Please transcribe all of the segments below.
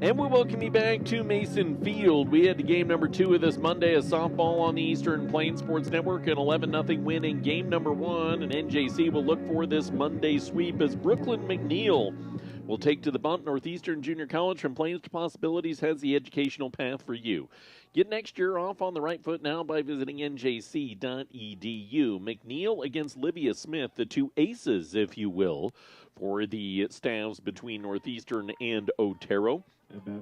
And we welcome you back to Mason Field. We had game number 2 of this Monday as softball on the Eastern Plains Sports Network, an 11-0 win in game number 1. And NJC will look for this Monday sweep as Brooklyn McNeil will take to the bunt. Northeastern Junior College from Plains to Possibilities has the educational path for you. Get next year off on the right foot now by visiting njc.edu. McNeil against Livia Smith, the two aces, if you will, for the staffs between Northeastern and Otero.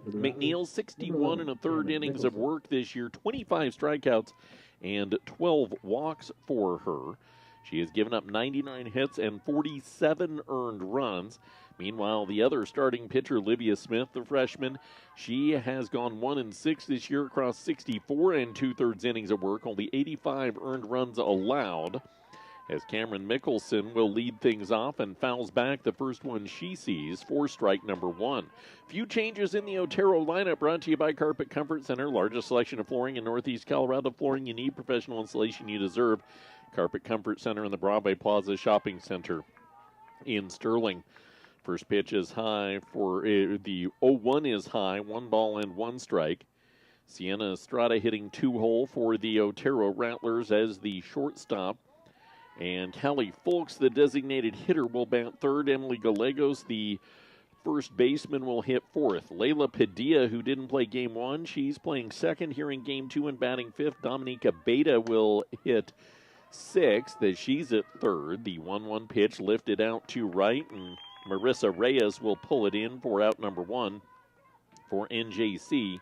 McNeil, 61 and a third innings of work this year, 25 strikeouts and 12 walks for her. She has given up 99 hits and 47 earned runs. Meanwhile, the other starting pitcher, Livia Smith, the freshman, she has gone 1-6 this year across 64 and two-thirds innings of work, only 85 earned runs allowed. As Cameron Mickelson will lead things off and fouls back the first one she sees for strike number 1. Few changes in the Otero lineup, brought to you by Carpet Comfort Center. Largest selection of flooring in Northeast Colorado. Flooring you need, professional installation you deserve. Carpet Comfort Center in the Broadway Plaza Shopping Center in Sterling. First pitch is high for the 0-1 is high, 1 ball and 1 strike. Sienna Estrada hitting 2-hole for the Otero Rattlers as the shortstop. And Callie Folks, the designated hitter, will bat third. Emily Gallegos, the first baseman, will hit fourth. Layla Padilla, who didn't play game 1, she's playing second here in game 2 and batting fifth. Dominica Beta will hit sixth as she's at third. The 1-1 pitch lifted out to right, and Marissa Reyes will pull it in for out number 1 for NJC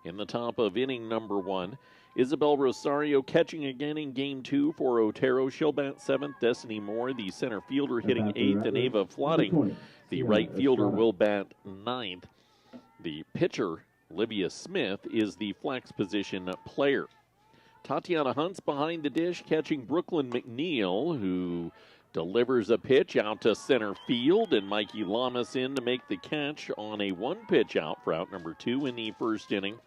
in the top of inning number 1. Isabel Rosario catching again in game 2 for Otero. She'll bat 7th. Destiny Moore, the center fielder, hitting 8th. And Ava Flotting, the right fielder, will bat 9th. The pitcher, Livia Smith, is the flex position player. Tatiana Hunt's behind the dish, catching Brooklyn McNeil, who delivers a pitch out to center field. And Mikey Lamas in to make the catch on a 1-pitch out for out number 2 in the first inning.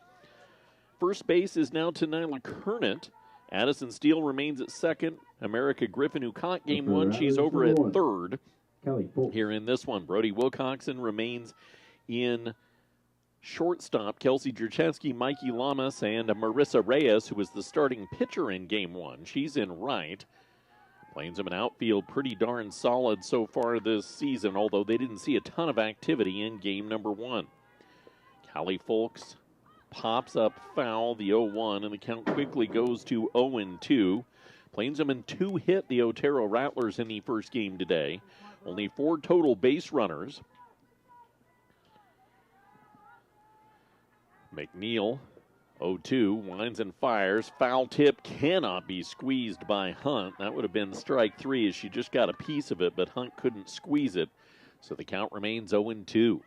First base is now to Nyla Kernett. Addison Steele remains at second. America Griffin, who caught game 1, she's over at third here in this one. Brody Wilcoxon remains in shortstop. Kelsey Jerchevsky, Mikey Lamas, and Marissa Reyes, who was the starting pitcher in game 1. She's in right. Plains of an outfield pretty darn solid so far this season, although they didn't see a ton of activity in game number 1. Callie Folks pops up foul, the 0-1, and the count quickly goes to 0-2. Plainsman 2 hit the Otero Rattlers in the first game today. Only 4 total base runners. McNeil, 0-2, winds and fires. Foul tip cannot be squeezed by Hunt. That would have been strike 3 as she just got a piece of it, but Hunt couldn't squeeze it. So the count remains 0-2.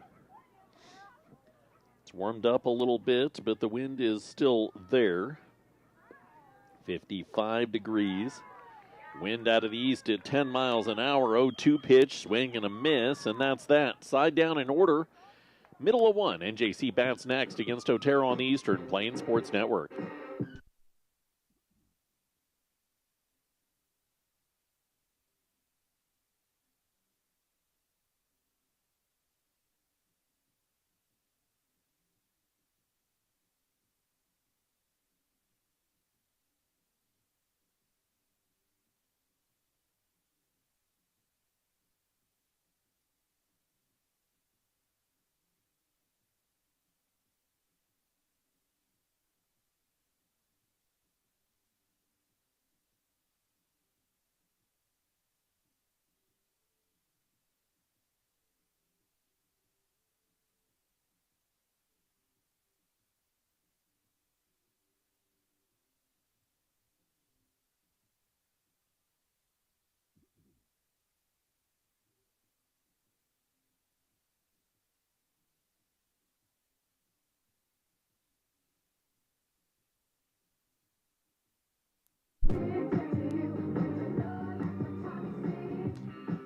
Warmed up a little bit, but the wind is still there. 55 degrees. Wind out of the east at 10 miles an hour. 0-2 pitch, swing and a miss, and that's that. Side down in order. Middle of 1. NJC bats next against Otero on the Eastern Plains Sports Network.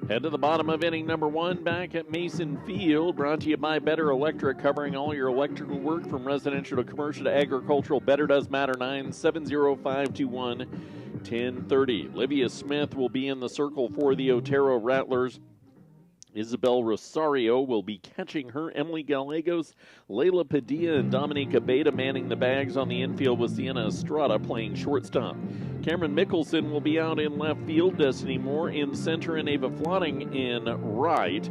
Head to the bottom of inning number 1 back at Mason Field. Brought to you by Better Electric, covering all your electrical work from residential to commercial to agricultural. Better does matter. 970-521-1030. Livia Smith will be in the circle for the Otero Rattlers. Isabel Rosario will be catching her. Emily Gallegos, Layla Padilla, and Dominica Beta manning the bags on the infield with Sienna Estrada playing shortstop. Cameron Mickelson will be out in left field. Destiny Moore in center and Ava Flotting in right.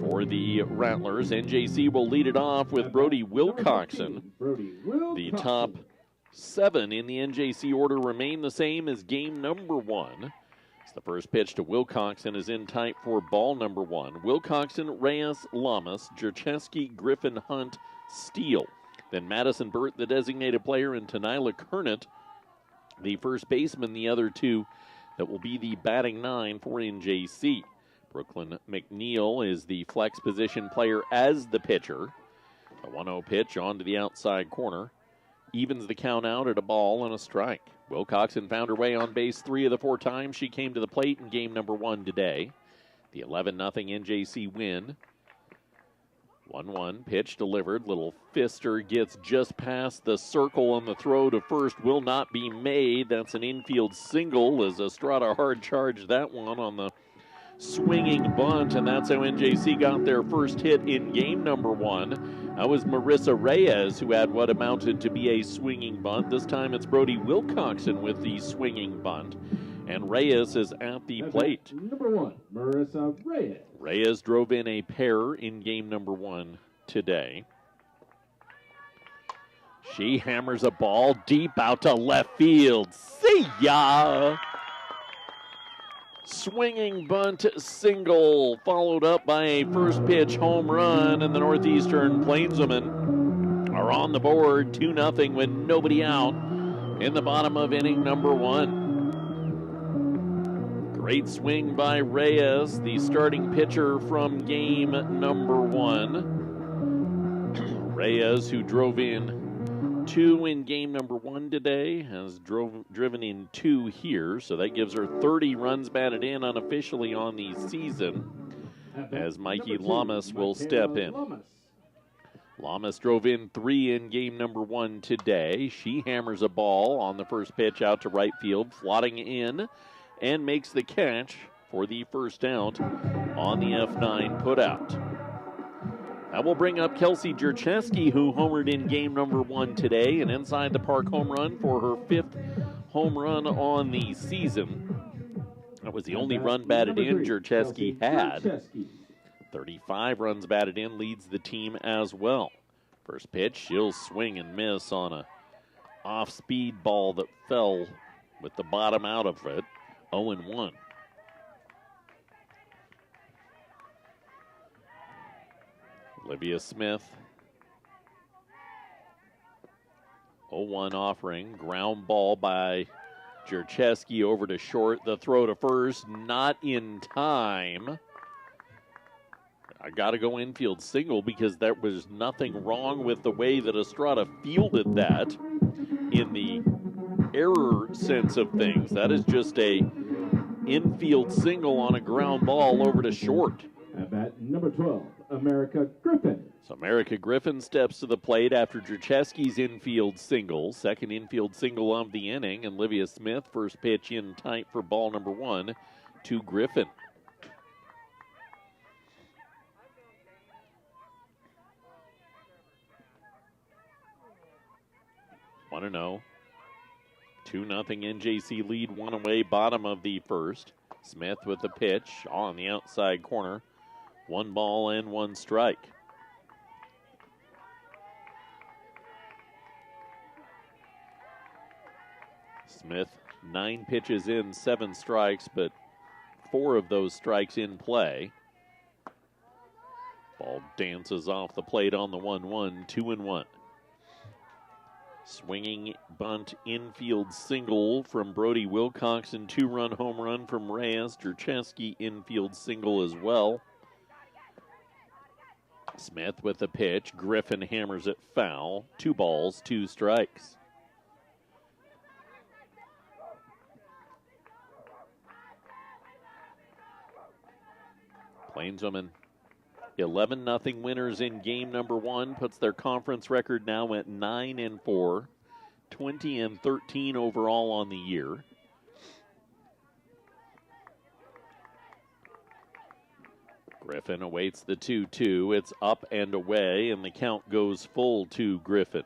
For the Rattlers, NJC will lead it off with Brody Wilcoxon. The top 7 in the NJC order remain the same as game number 1. The first pitch to Wilcoxon is in tight for ball number 1. Wilcoxon, Reyes, Lamas, Jercheski, Griffin, Hunt, Steele. Then Madison Burt, the designated player, and Tanila Kernett, the first baseman, the other 2 that will be the batting 9 for NJC. Brooklyn McNeil is the flex position player as the pitcher. A 1-0 pitch onto the outside corner. Evens the count out at a ball and a strike. Wilcoxon found her way on base 3 of the 4 times she came to the plate in game number 1 today. The 11-0 NJC win. 1-1 pitch delivered. Little Fister gets just past the circle, and the throw to first will not be made. That's an infield single as Estrada hard charged that one on the swinging bunt, and that's how NJC got their first hit in game number 1. That was Marissa Reyes who had what amounted to be a swinging bunt. This time it's Brody Wilcoxon with the swinging bunt, and Reyes is at the plate. Number 1, Marissa Reyes. Reyes drove in a pair in game number 1 today. She hammers a ball deep out to left field. See ya! Swinging bunt single, followed up by a first pitch home run, and the Northeastern Plainswomen are on the board 2-0 with nobody out in the bottom of inning number 1. Great swing by Reyes, the starting pitcher from game number 1. Reyes, who drove in 2 in game number 1 today, has driven in 2 here, so that gives her 30 runs batted in unofficially on the season, as Mikey Lamas will step in. Lamas drove in 3 in game number 1 today. She hammers a ball on the first pitch out to right field, flotting in, and makes the catch for the first out on the F9 putout. That will bring up Kelsey Jercheski, who homered in game number 1 today, an inside the park home run for her 5th home run on the season. That was the only run batted in Jercheski had. 35 runs batted in, leads the team as well. First pitch, she'll swing and miss on a off-speed ball that fell with the bottom out of it. 0-1. Olivia Smith. 0-1 offering. Ground ball by Jercheski over to short. The throw to first, not in time. I got to go infield single because there was nothing wrong with the way that Estrada fielded that in the error sense of things. That is just a infield single on a ground ball over to short. At bat number 12, America Griffin. So America Griffin steps to the plate after Jercheski's infield single. Second infield single of the inning. And Olivia Smith, first pitch in tight for ball number 1 to Griffin. Want to know? 2-0 NJC lead, 1 away, bottom of the first. Smith with the pitch on the outside corner. 1 ball and 1 strike. Smith, 9 pitches in, 7 strikes, but 4 of those strikes in play. Ball dances off the plate on the 1-1, 2-1. Swinging bunt infield single from Brody Wilcoxon. 2-run home run from Reyes. Jercheski infield single as well. Smith with the pitch. Griffin hammers it foul. 2 balls, 2 strikes. Plainswomen 11-0 winners in game number 1, puts their conference record now at 9-4, 20-13 overall on the year. Griffin awaits the 2-2. It's up and away, and the count goes full to Griffin.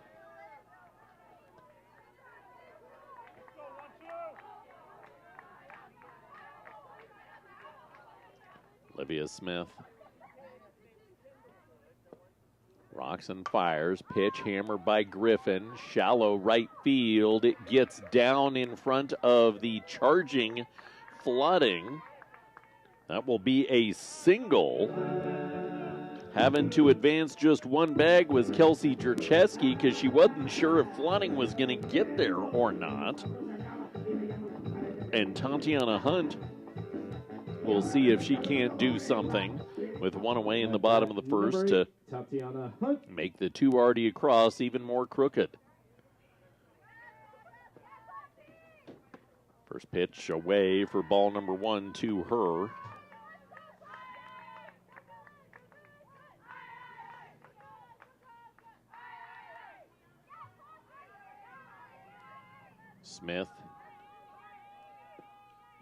Olivia Smith rocks and fires. Pitch hammered by Griffin. Shallow right field. It gets down in front of the charging Flooding. That will be a single. Having to advance just one bag was Kelsey Jercheski because she wasn't sure if Flooding was going to get there or not. And Tatiana Hunt will see if she can't do something with one away in the bottom of the first to make the 2 already across even more crooked. First pitch away for ball number 1 to her. Smith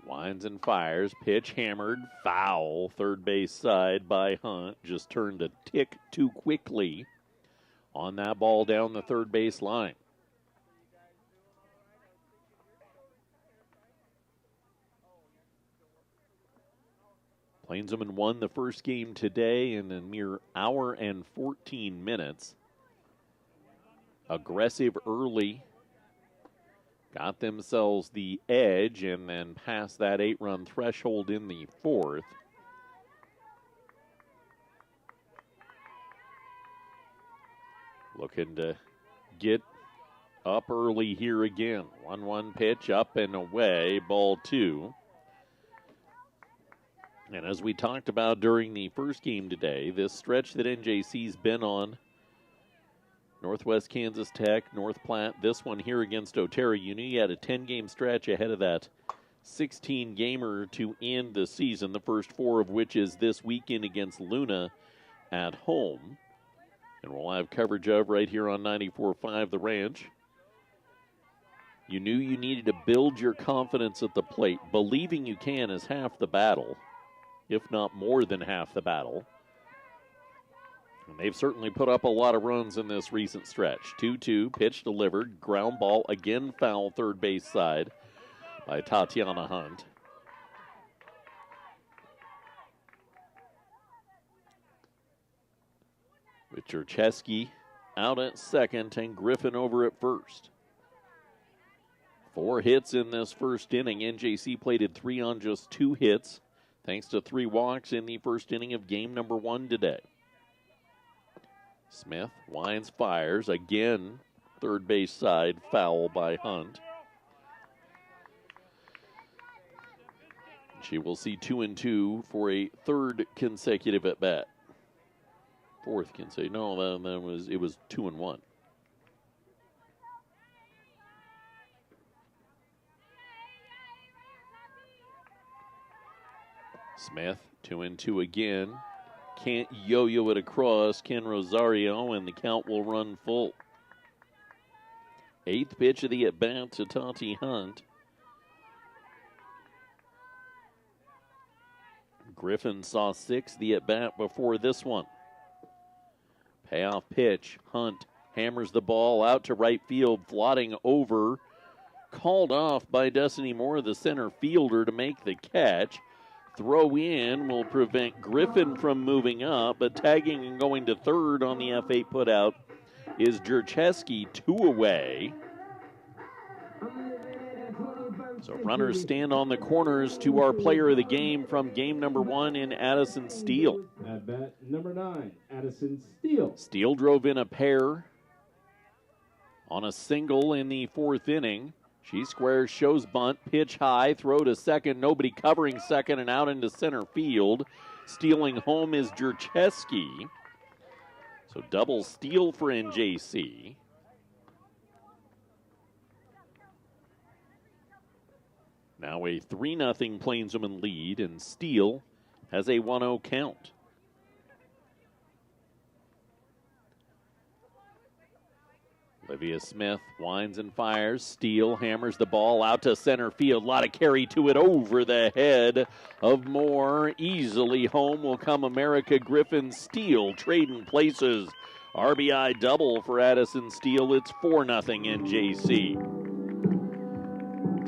winds and fires. Pitch hammered. Foul. Third base side by Hunt. Just turned a tick too quickly on that ball down the third base line. Plainswoman won the first game today in a mere hour and 14 minutes. Aggressive early. Got themselves the edge and then passed that 8-run threshold in the 4th. Looking to get up early here again. 1-1 pitch up and away, ball 2. And as we talked about during the first game today, this stretch that NJC's been on, Northwest Kansas Tech, North Platte, this one here against Otero. You knew you had a 10-game stretch ahead of that 16-gamer to end the season, the first 4 of which is this weekend against Luna at home. And we'll have coverage of right here on 94.5 The Ranch. You knew you needed to build your confidence at the plate. Believing you can is half the battle, if not more than half the battle. And they've certainly put up a lot of runs in this recent stretch. 2-2, pitch delivered, ground ball, again foul third base side by Tatiana Hunt. With Jercheski out at second and Griffin over at first. 4 hits in this first inning. NJC plated 3 on just 2 hits, thanks to 3 walks in the first inning of game number 1 today. Smith winds, fires, again third base side, foul by Hunt. She will see 2-2 for a 3rd consecutive at bat. 4th consecutive. No, it was 2-1. Smith 2-2 again. Can't yo-yo it across Ken Rosario, and the count will run full. 8th pitch of the at-bat to Tati Hunt. Griffin saw 6 the at-bat before this one. Payoff pitch. Hunt hammers the ball out to right field, floating over. Called off by Destiny Moore, the center fielder, to make the catch. Throw in will prevent Griffin from moving up, but tagging and going to third on the F8 putout is Jercheski, 2 away. So runners stand on the corners to our player of the game from game number 1 in Addison Steele. At bat number 9, Addison Steele. Steele drove in a pair on a single in the 4th inning. She squares, shows bunt, pitch high, throw to second, nobody covering second, and out into center field. Stealing home is Jercheski. So double steal for NJC. Now a 3-0 Plainswoman lead, and Steele has a 1-0 count. Olivia Smith winds and fires. Steele hammers the ball out to center field. A lot of carry to it over the head of Moore. Easily home will come America Griffin. Steele trading places. RBI double for Addison Steele. It's 4-0 NJC.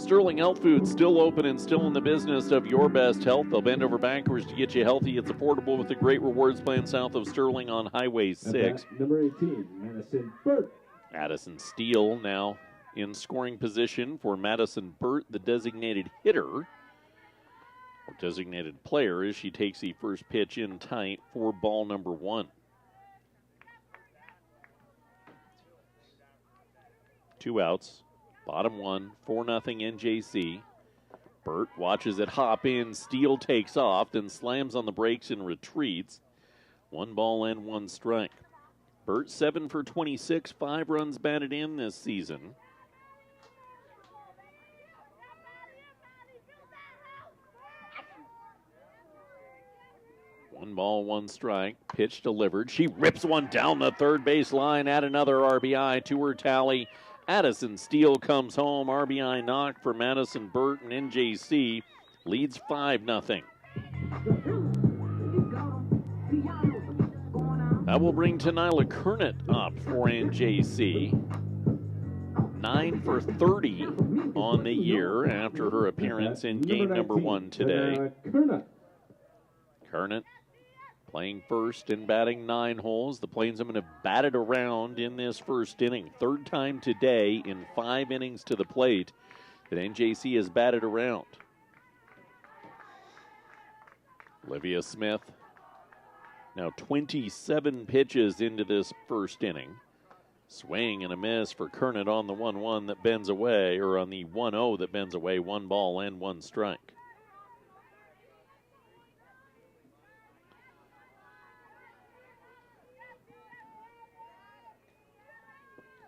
Sterling Health Food still open and still in the business of your best health. They'll bend over backwards to get you healthy. It's affordable with a great rewards plan south of Sterling on Highway 6. Number 18, Madison Burt. Addison Steele now in scoring position for Madison Burt, the designated hitter, or designated player, as she takes the first pitch in tight for ball number 1. 2 outs. Bottom 1, 4-0 NJC. Burt watches it hop in. Steele takes off, then slams on the brakes and retreats. 1 ball and 1 strike. Burt 7 for 26, 5 runs batted in this season. One ball, 1 strike. Pitch delivered. She rips one down the third base line. Add another RBI to her tally. Addison Steele comes home. RBI knock for Madison Burt, and NJC leads 5-0. That will bring Tenila Kernet up for NJC. 9 for 30 on the year after her appearance in game number 1 today. Kernet playing first and batting 9 holes. The Plainsmen have batted around in this first inning. 3rd time today in 5 innings to the plate that NJC has batted around. Olivia Smith now 27 pitches into this first inning. Swing and a miss for Kernet on the 1-1 that bends away, or on the 1-0 that bends away. 1 ball and 1 strike.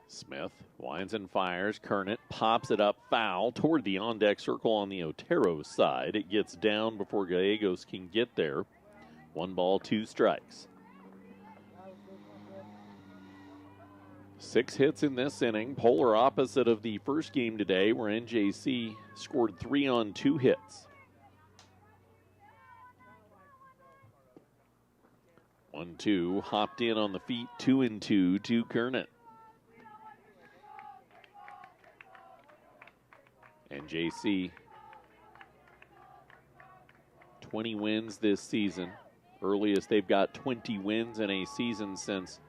Smith winds and fires. Kernet pops it up foul toward the on-deck circle on the Otero side. It gets down before Gallegos can get there. 1 ball, 2 strikes. 6 hits in this inning, polar opposite of the first game today where NJC scored 3 on 2 hits. 1-2, hopped in on the feet, 2-2 to Kernet. NJC 20 wins this season. Earliest they've got 20 wins in a season since,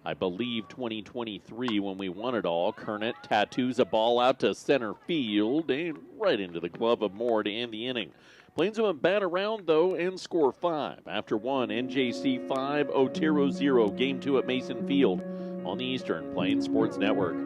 I believe, 2023 when we won it all. Kernet tattoos a ball out to center field and right into the glove of Moore to end the inning. Plainsmen bat around, though, and score 5. After 1, NJC 5, Otero 0. Game 2 at Mason Field on the Eastern Plains Sports Network.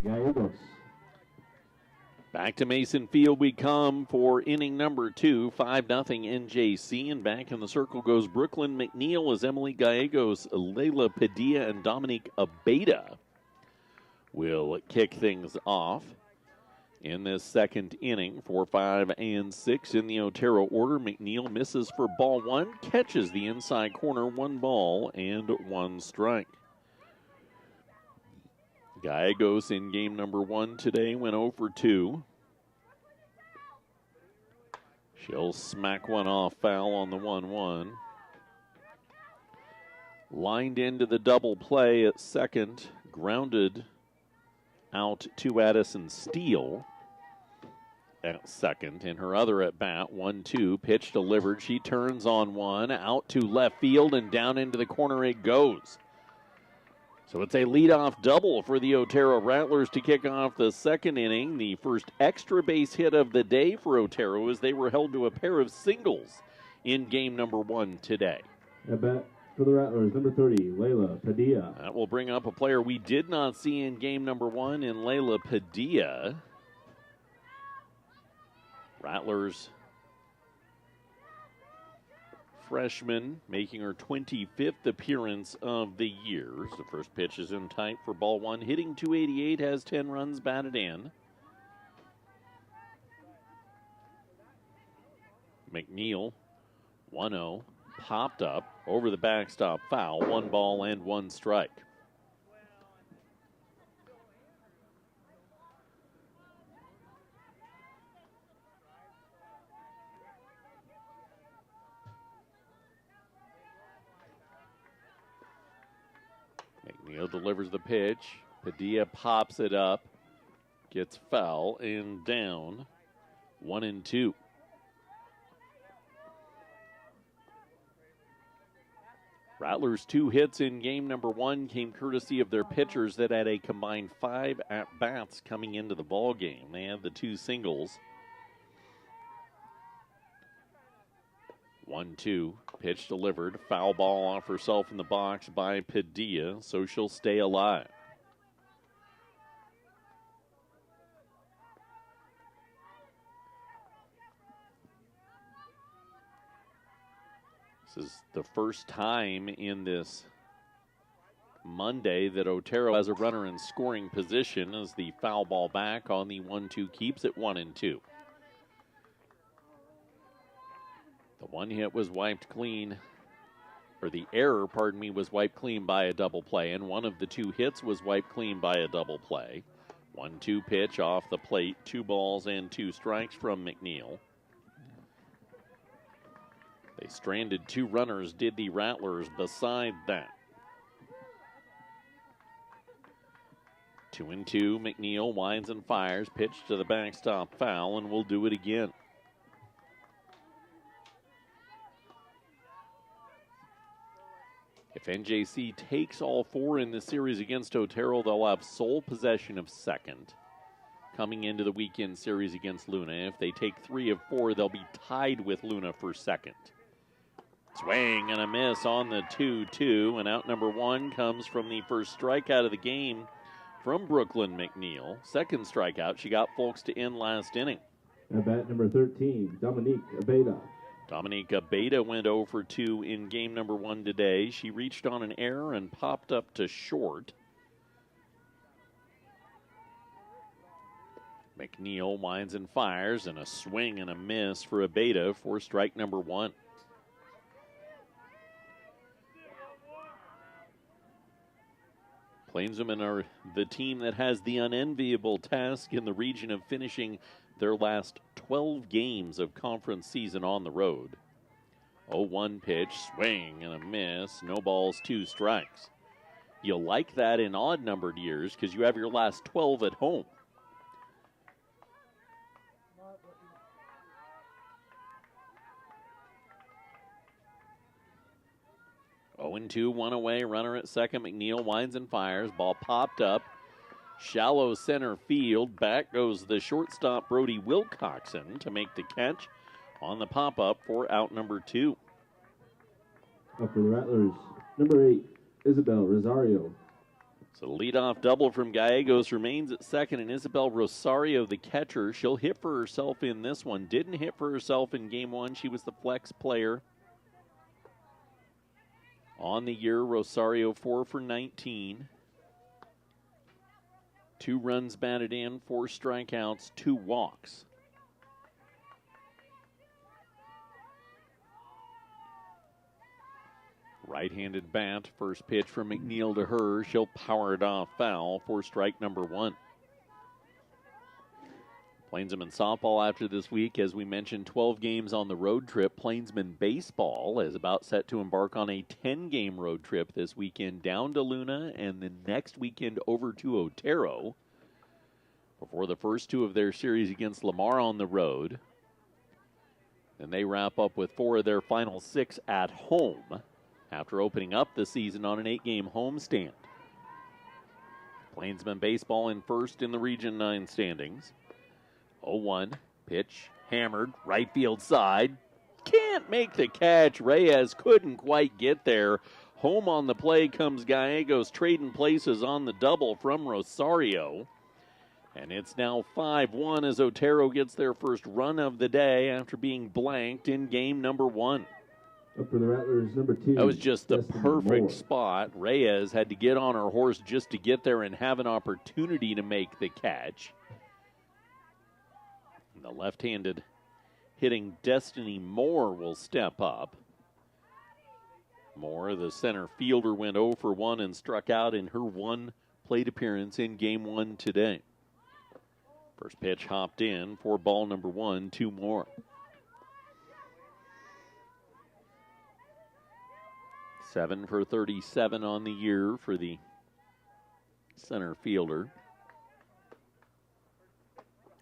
Gallegos. Back to Mason Field we come for inning number 2, 5-0 NJC, and back in the circle goes Brooklyn McNeil as Emily Gallegos, Layla Padilla, and Dominique Abeda will kick things off in this second inning. 4, 5, and 6 in the Otero order. McNeil misses for ball 1, catches the inside corner, 1 ball and 1 strike. Gallegos in game number 1 today went 0 for 2. She'll smack one off foul on the 1-1. Lined into the double play at second, grounded out to Addison Steele at second. In her other at bat, 1-2, pitch delivered. She turns on one, out to left field, and down into the corner it goes. So it's a leadoff double for the Otero Rattlers to kick off the second inning. The first extra base hit of the day for Otero as they were held to a pair of singles in game number 1 today. At bat for the Rattlers, number 30, Layla Padilla. That will bring up a player we did not see in game number 1 in Layla Padilla. Rattlers freshman making her 25th appearance of the year. The first pitch is in tight for ball 1. Hitting .288, has 10 runs batted in. McNeil, 1-0, popped up over the backstop foul. 1 ball and 1 strike. McNeil delivers the pitch. Padilla pops it up. Gets foul and down. 1-2. Rattlers' 2 hits in game number 1 came courtesy of their pitchers that had a combined 5 at-bats coming into the ball game. They had the 2 singles. 1-2, pitch delivered. Foul ball off herself in the box by Padilla, so she'll stay alive. This is the first time in this Monday that Otero has a runner in scoring position as the foul ball back on the 1-2 keeps it 1-2. The one hit was wiped clean, or the error, pardon me, was wiped clean by a double play, and one of the 2 hits was wiped clean by a double play. 1-2 pitch off the plate, 2 balls and 2 strikes from McNeil. They stranded 2 runners, did the Rattlers, beside that. 2-2, McNeil winds and fires, pitch to the backstop foul, and will do it again. If NJC takes all 4 in the series against Otero, they'll have sole possession of second coming into the weekend series against Luna. If they take 3 of 4, they'll be tied with Luna for second. Swing and a miss on the 2-2, and out number 1 comes from the first strikeout of the game from Brooklyn McNeil. Second strikeout, she got folks to end last inning. At bat number 13, Dominique Abeda. Dominique Abeda went 0 for 2 in game number 1 today. She reached on an error and popped up to short. McNeil winds and fires, and a swing and a miss for Abeda for strike number 1. Plainswomen are the team that has the unenviable task in the region of finishing their last 12 games of conference season on the road. 0-1 pitch, swing and a miss, no balls, 2 strikes. You'll like that in odd-numbered years because you have your last 12 at home. Oh, 0-2, 1 away, runner at second. McNeil winds and fires. Ball popped up. Shallow center field. Back goes the shortstop, Brody Wilcoxon, to make the catch on the pop-up for out number 2. Up for the Rattlers, number 8, Isabel Rosario. So the leadoff double from Gallegos remains at second, and Isabel Rosario, the catcher, she'll hit for herself in this one. Didn't hit for herself in game 1. She was the flex player. On the year, Rosario 4 for 19. 2 runs batted in, 4 strikeouts, 2 walks. Right-handed bat, first pitch from McNeil to her. She'll power it off foul for strike number 1. Plainsman softball after this week, as we mentioned, 12 games on the road trip. Plainsman baseball is about set to embark on a 10-game road trip this weekend down to Luna and the next weekend over to Otero before the first two of their series against Lamar on the road. Then they wrap up with 4 of their final 6 at home after opening up the season on an 8-game homestand. Plainsman baseball in first in the Region 9 standings. 0-1, pitch, hammered, right field side. Can't make the catch. Reyes couldn't quite get there. Home on the play comes Gallegos, trading places on the double from Rosario. And it's now 5-1 as Otero gets their first run of the day after being blanked in game number 1. Up for the Rattlers, number 2. That was just the perfect spot. Reyes had to get on her horse just to get there and have an opportunity to make the catch. The left-handed hitting Destiny Moore will step up. Moore, the center fielder, went 0 for 1 and struck out in her 1 plate appearance in game 1 today. First pitch hopped in for ball number 1, 2 more. Seven for 37 on the year for the center fielder.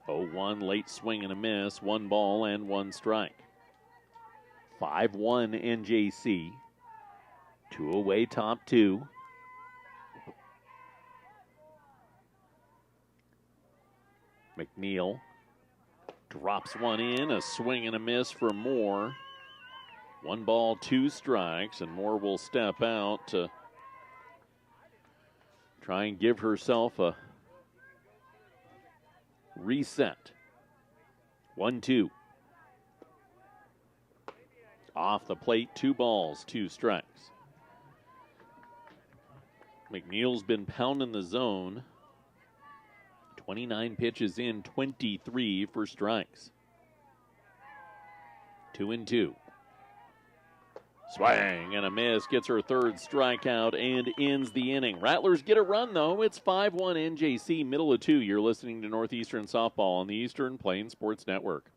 0-1, late swing and a miss, 1 ball and 1 strike. 5-1 NJC. 2 away, top 2. McNeil drops one in, a swing and a miss for Moore. 1 ball, 2 strikes, and Moore will step out to try and give herself a reset. 1-2. Off the plate, 2 balls, 2 strikes. McNeil's been pounding the zone. 29 pitches in, 23 for strikes. 2-2. Swing and a miss, gets her 3rd strikeout and ends the inning. Rattlers get a run, though. It's 5-1 NJC, middle of 2. You're listening to Northeastern Softball on the Eastern Plains Sports Network.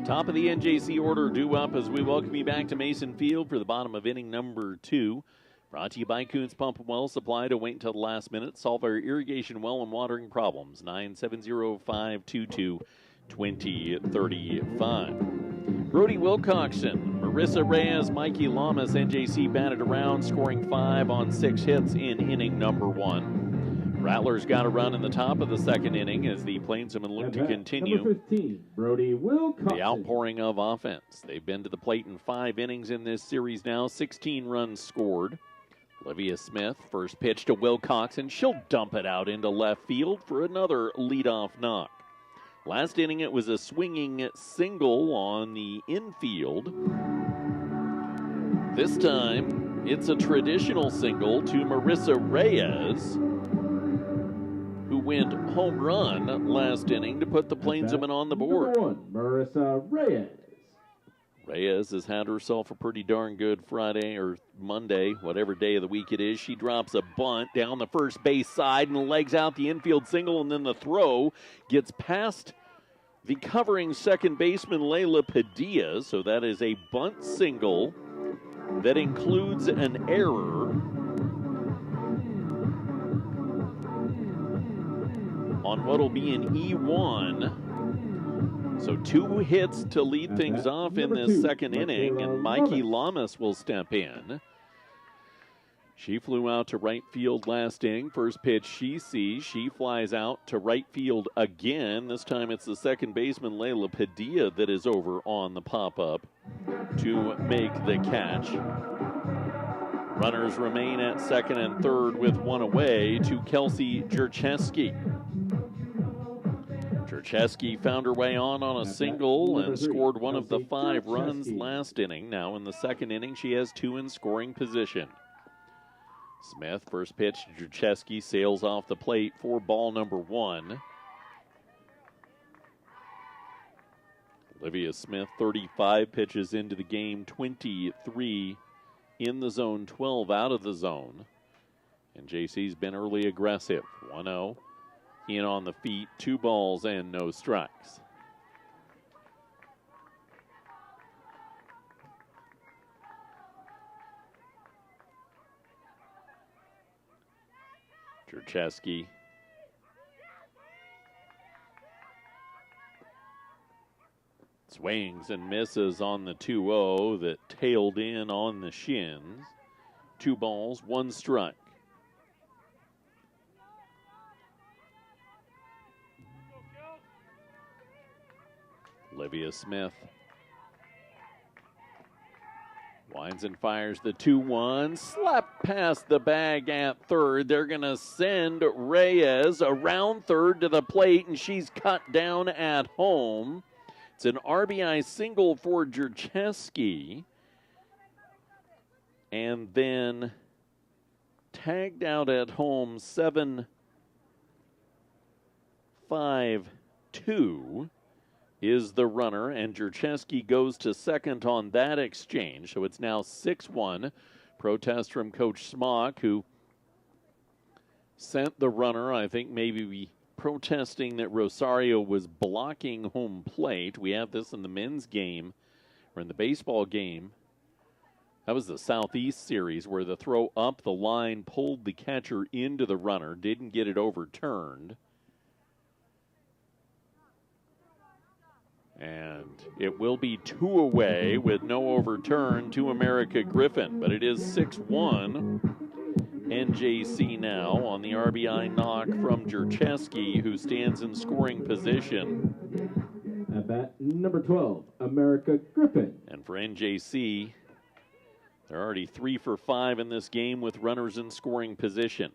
Top of the NJC order due up as we welcome you back to Mason Field for the bottom of inning number 2. Brought to you by Coons Pump and Well Supply. To wait until the last minute, solve our irrigation well and watering problems. 970-522-2035. Brody Wilcoxon, Marissa Reyes, Mikey Lamas. NJC batted around, scoring 5 on 6 hits in inning number 1. Rattlers got a run in the top of the second inning as the Plainsmen look to continue number 15, Brody Wilcoxon. The outpouring of offense. They've been to the plate in 5 innings in this series now, 16 runs scored. Olivia Smith, first pitch to Wilcoxon. She'll dump it out into left field for another leadoff knock. Last inning, it was a swinging single on the infield. This time, it's a traditional single to Marissa Reyes, who went home run last inning to put the Plainsmen on the board. Number 1, Marissa Reyes. Reyes has had herself a pretty darn good Friday or Monday, whatever day of the week it is. She drops a bunt down the first base side and legs out the infield single, and then the throw gets past the covering second baseman Layla Padilla. So that is a bunt single that includes an error. what'll be an E1. So 2 hits to lead things off in this second inning, and Mikey Lamas will step in. She flew out to right field last inning. First pitch she sees. She flies out to right field again. This time it's the second baseman, Layla Padilla, that is over on the pop-up to make the catch. Runners remain at second and third with 1 away to Kelsey Jurcheski. Jurcheski found her way on a single and scored 1 of the 5 runs last inning. Now in the second inning, she has 2 in scoring position. Smith, first pitch, Jurcheski sails off the plate for ball number 1. Olivia Smith, 35 pitches into the game, 23 in the zone, 12 out of the zone. And JC's been early aggressive. 1-0 in on the feet, 2 balls and no strikes. Jurcheski swings and misses on the 2-0 that tailed in on the shins. 2 balls, 1 strike. Olivia Smith winds and fires the 2-1. Slap past the bag at third. They're going to send Reyes around third to the plate, and she's cut down at home. It's an RBI single for Jurcheski. And then tagged out at home, 7-5-2. Is the runner, and Jurcheski goes to second on that exchange. So it's now 6-1. Protest from Coach Smock, who sent the runner, I think maybe protesting that Rosario was blocking home plate. We have this in the men's game, or in the baseball game. That was the Southeast series where the throw up the line pulled the catcher into the runner, didn't get it overturned. And it will be 2 away with no overturn to America Griffin. But it is 6-1. NJC now on the RBI knock from Jurcheski, who stands in scoring position. At bat number 12, America Griffin. And for NJC, they're already 3 for 5 in this game with runners in scoring position.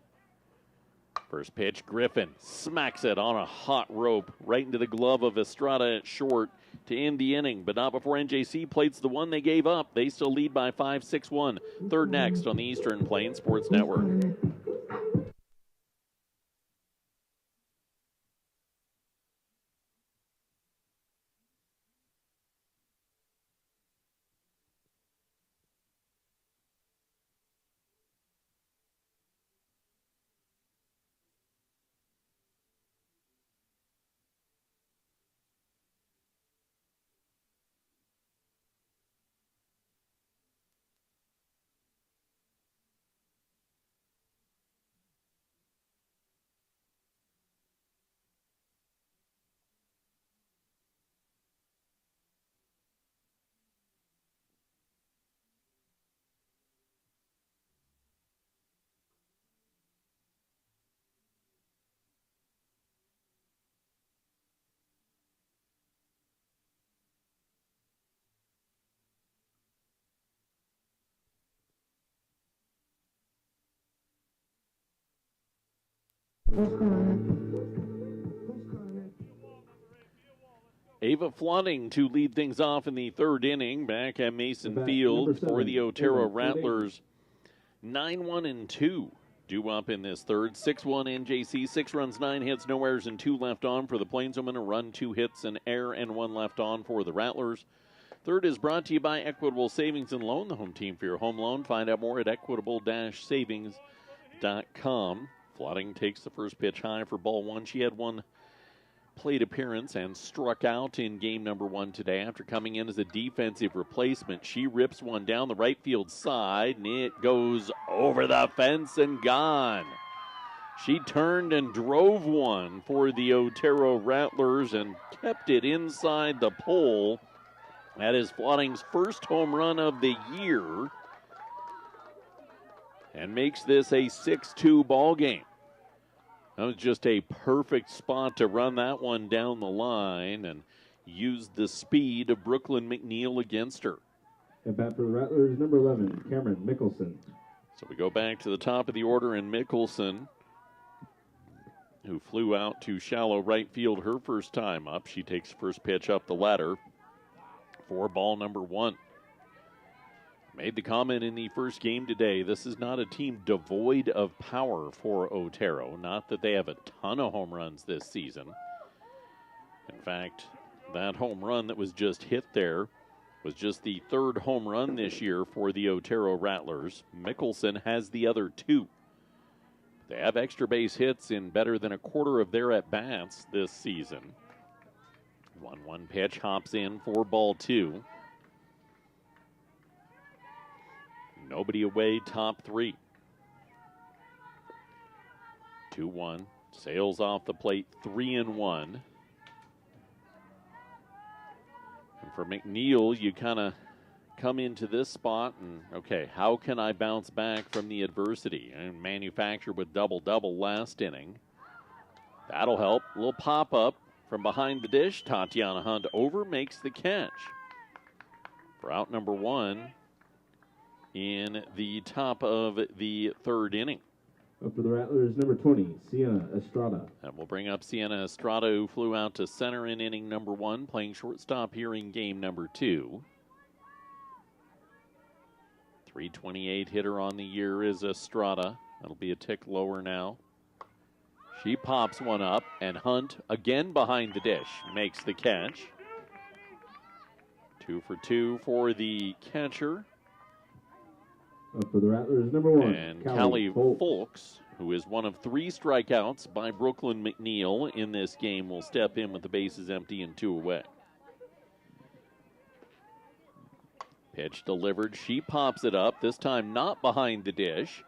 First pitch, Griffin smacks it on a hot rope right into the glove of Estrada at short to end the inning, but not before NJC plates the one they gave up. They still lead by 5, 6-1. Third next on the Eastern Plains Sports Network. Ava Flotting to lead things off in the third inning back at Mason Field for the Otero Rattlers. 9-1-2 due up in this third. 6-1 NJC, 6 runs, 9 hits, no errors, and 2 left on for the Plainswomen. A run, 2 hits, an error, and 1 left on for the Rattlers. Third is brought to you by Equitable Savings and Loan, the home team for your home loan. Find out more at equitable-savings.com. Flotting takes the first pitch high for ball 1. She had 1 plate appearance and struck out in game number 1 today. After coming in as a defensive replacement, she rips one down the right field side, and it goes over the fence and gone. She turned and drove one for the Otero Rattlers and kept it inside the pole. That is Flotting's first home run of the year and makes this a 6-2 ball game. That was just a perfect spot to run that one down the line and use the speed of Brooklyn McNeil against her. At bat for the Rattlers, number 11, Cameron Mickelson. So we go back to the top of the order, and Mickelson, who flew out to shallow right field her first time up. She takes first pitch up the ladder for ball number 1. Made the comment in the first game today, this is not a team devoid of power for Otero. Not that they have a ton of home runs this season. In fact, that home run that was just hit there was just the third home run this year for the Otero Rattlers. Mickelson has the other 2. They have extra base hits in better than a quarter of their at-bats this season. 1-1 pitch hops in for ball 2. Nobody away, top 3. 2-1. Sails off the plate, 3-1. And for McNeil, you kind of come into this spot and, okay, how can I bounce back from the adversity? And manufacture with double-double last inning. That'll help. A little pop-up from behind the dish. Tatiana Hunt over, makes the catch. For out number 1 in the top of the third inning. Up for the Rattlers, number 20, Sienna Estrada. And we'll bring up Sienna Estrada, who flew out to center in inning number 1, playing shortstop here in game number 2. 328 hitter on the year is Estrada. That'll be a tick lower now. She pops one up, and Hunt, again behind the dish, makes the catch. 2 for 2 for the catcher. Up for the Rattlers, number 1, and Callie Folks, who is one of 3 strikeouts by Brooklyn McNeil in this game, will step in with the bases empty and 2 away. Pitch delivered. She pops it up, this time not behind the dish.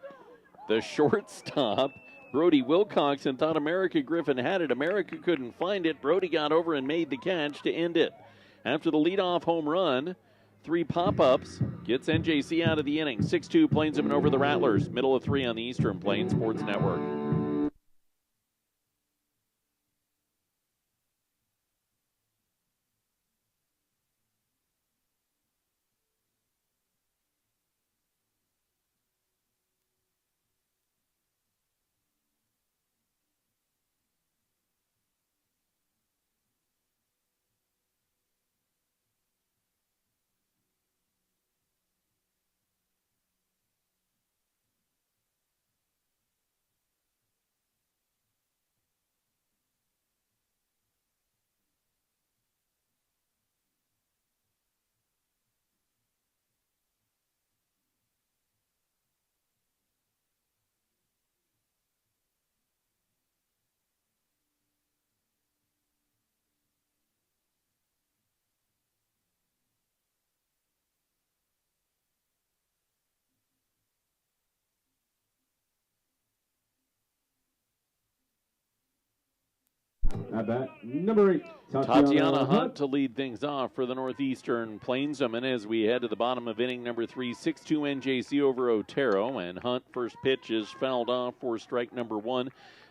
The shortstop, Brody Wilcoxon, thought America Griffin had it. America couldn't find it. Brody got over and made the catch to end it. After the leadoff home run, 3 pop-ups, gets NJC out of the inning. 6-2 Plainsman over the Rattlers. Middle of 3 on the Eastern Plains Sports Network. At bat, number 8, Tatiana Hunt to lead things off for the Northeastern Plainsmen as we head to the bottom of inning number 3. 6-2 NJC over Otero, and Hunt first pitch is fouled off for strike number 1.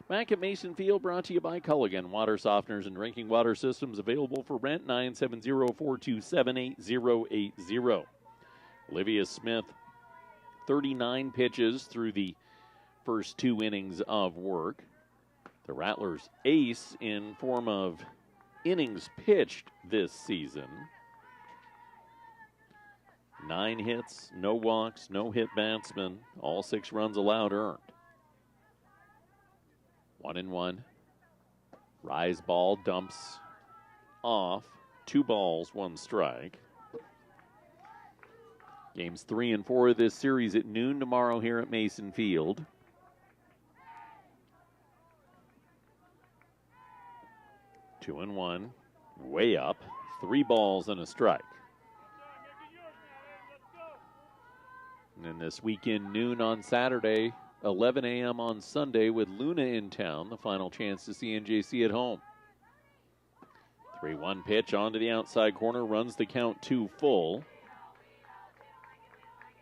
Back at Mason Field, brought to you by Culligan Water Softeners and Drinking Water Systems, available for rent. 970-427-8080. Olivia Smith, 39 pitches through the first 2 innings of work. The Rattlers' ace in form of innings pitched this season. 9 hits, no walks, no hit batsmen, all 6 runs allowed earned. 1-1. Rise ball dumps off. 2 balls, 1 strike. Games 3 and 4 of this series at noon tomorrow here at Mason Field. 2-1, way up, 3 balls and a strike. And then this weekend, noon on Saturday, 11 a.m. on Sunday with Luna in town. The final chance to see NJC at home. 3-1 pitch onto the outside corner, runs the count 2 full.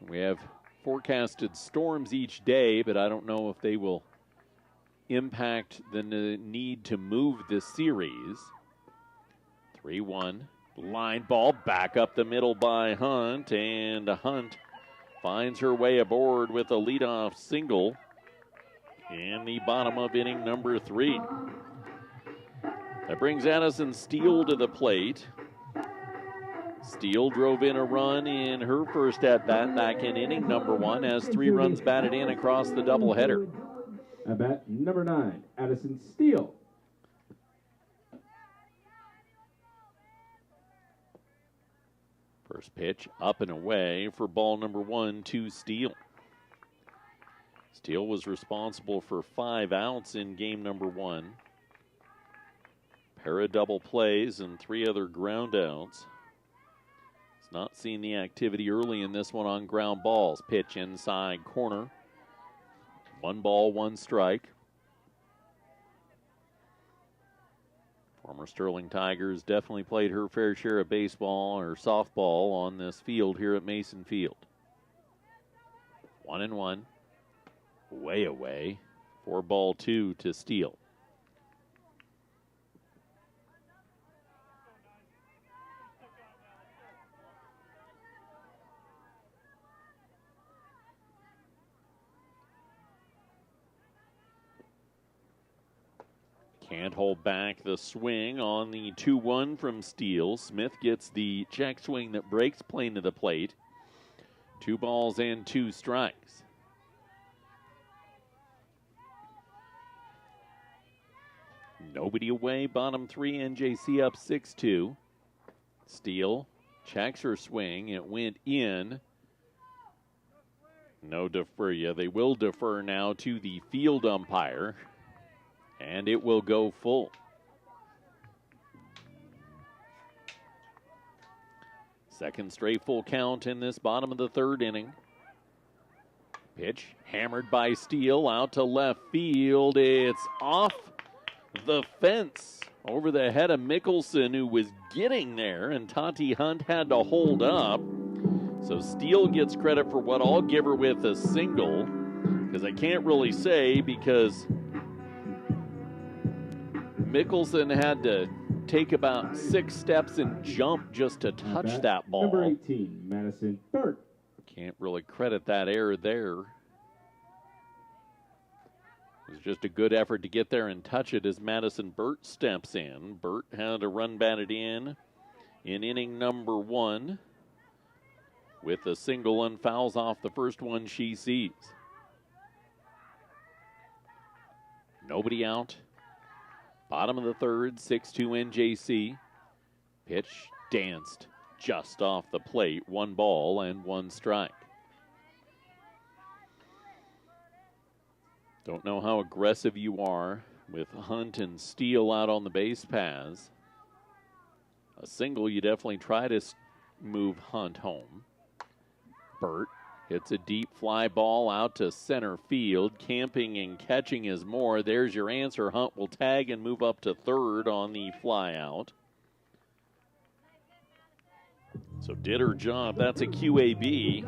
We have forecasted storms each day, but I don't know if they will impact the need to move this series. 3-1. Line ball back up the middle by Hunt, and Hunt finds her way aboard with a leadoff single in the bottom of inning number 3. That brings Addison Steele to the plate. Steele drove in a run in her first at-bat back in inning number 1 as 3 runs batted in across the doubleheader. At-bat number 9, Addison Steele. First pitch up and away for ball number 1 to Steele. Steele was responsible for 5 outs in game number 1. Pair of double plays and 3 other ground outs. He's not seen the activity early in this one on ground balls. Pitch inside corner. 1 ball, 1 strike. Former Sterling Tigers definitely played her fair share of baseball or softball on this field here at Mason Field. 1-1. Way away. 4-2 to Steele. Can't hold back the swing on the 2-1 from Steele. Smith gets the check swing that breaks plane to the plate. 2 balls and 2 strikes. Nobody away, bottom 3, NJC up 6-2. Steele checks her swing. It went in. No defer. Yeah, they will defer now to the field umpire. And it will go full. Second straight full count in this bottom of the 3rd inning. Pitch hammered by Steele out to left field. It's off the fence over the head of Mickelson, who was getting there, and Tati Hunt had to hold up. So Steele gets credit for what I'll give her with a single, because I can't really say, because Mickelson had to take about 6 steps and jump just to touch that ball. Number 18, Madison Burt. Can't really credit that error there. It was just a good effort to get there and touch it as Madison Burt steps in. Burt had a run batted in inning number 1 with a single and fouls off the first one she sees. Nobody out. Bottom of the 3rd, 6-2 NJC. Pitch danced just off the plate. 1 ball and 1 strike. Don't know how aggressive you are with Hunt and Steele out on the base paths. A single, you definitely try to move Hunt home. Burt hits a deep fly ball out to center field. Camping and catching is more. There's your answer. Hunt will tag and move up to 3rd on the fly out. So did her job. That's a QAB.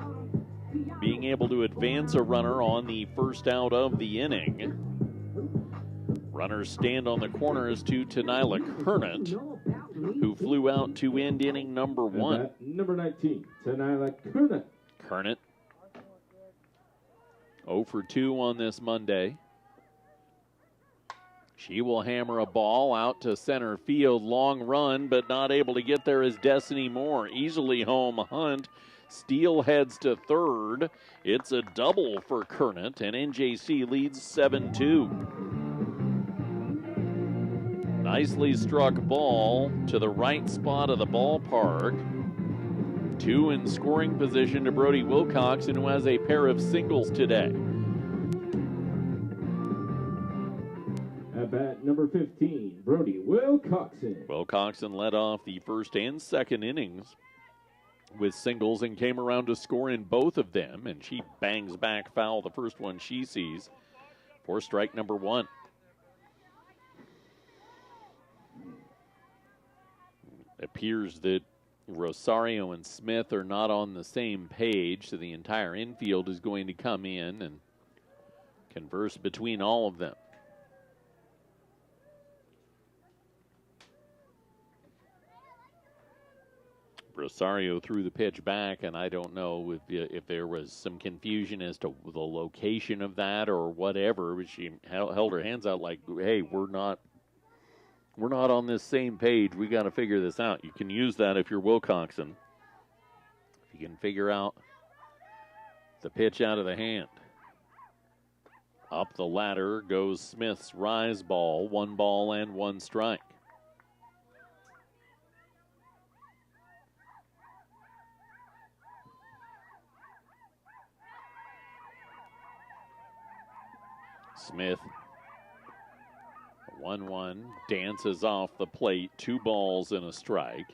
Being able to advance a runner on the first out of the inning. Runners stand on the corners to Tenila Kernett, who flew out to end inning number 1. Number 19, Tenila Kernett. Kernett 0 for 2 on this Monday. She will hammer a ball out to center field. Long run, but not able to get there is Destiny Moore. Easily home Hunt. Steele heads to 3rd. It's a double for Kernett, and NJC leads 7-2. Nicely struck ball to the right spot of the ballpark. 2 in scoring position to Brody Wilcoxon, who has a pair of singles today. At bat number 15, Brody Wilcoxon. Wilcoxon led off the first and second innings with singles and came around to score in both of them, and she bangs back foul, the first one she sees, for strike number 1. It appears that Rosario and Smith are not on the same page, so the entire infield is going to come in and converse between all of them. Rosario threw the pitch back, and I don't know if there was some confusion as to the location of that or whatever, but she held her hands out like, hey, we're not on this same page. We got to figure this out. You can use that if you're Wilcoxon. If you can figure out the pitch out of the hand. Up the ladder goes Smith's rise ball. 1 ball and 1 strike. Smith, 1-1, dances off the plate, 2 balls and a strike.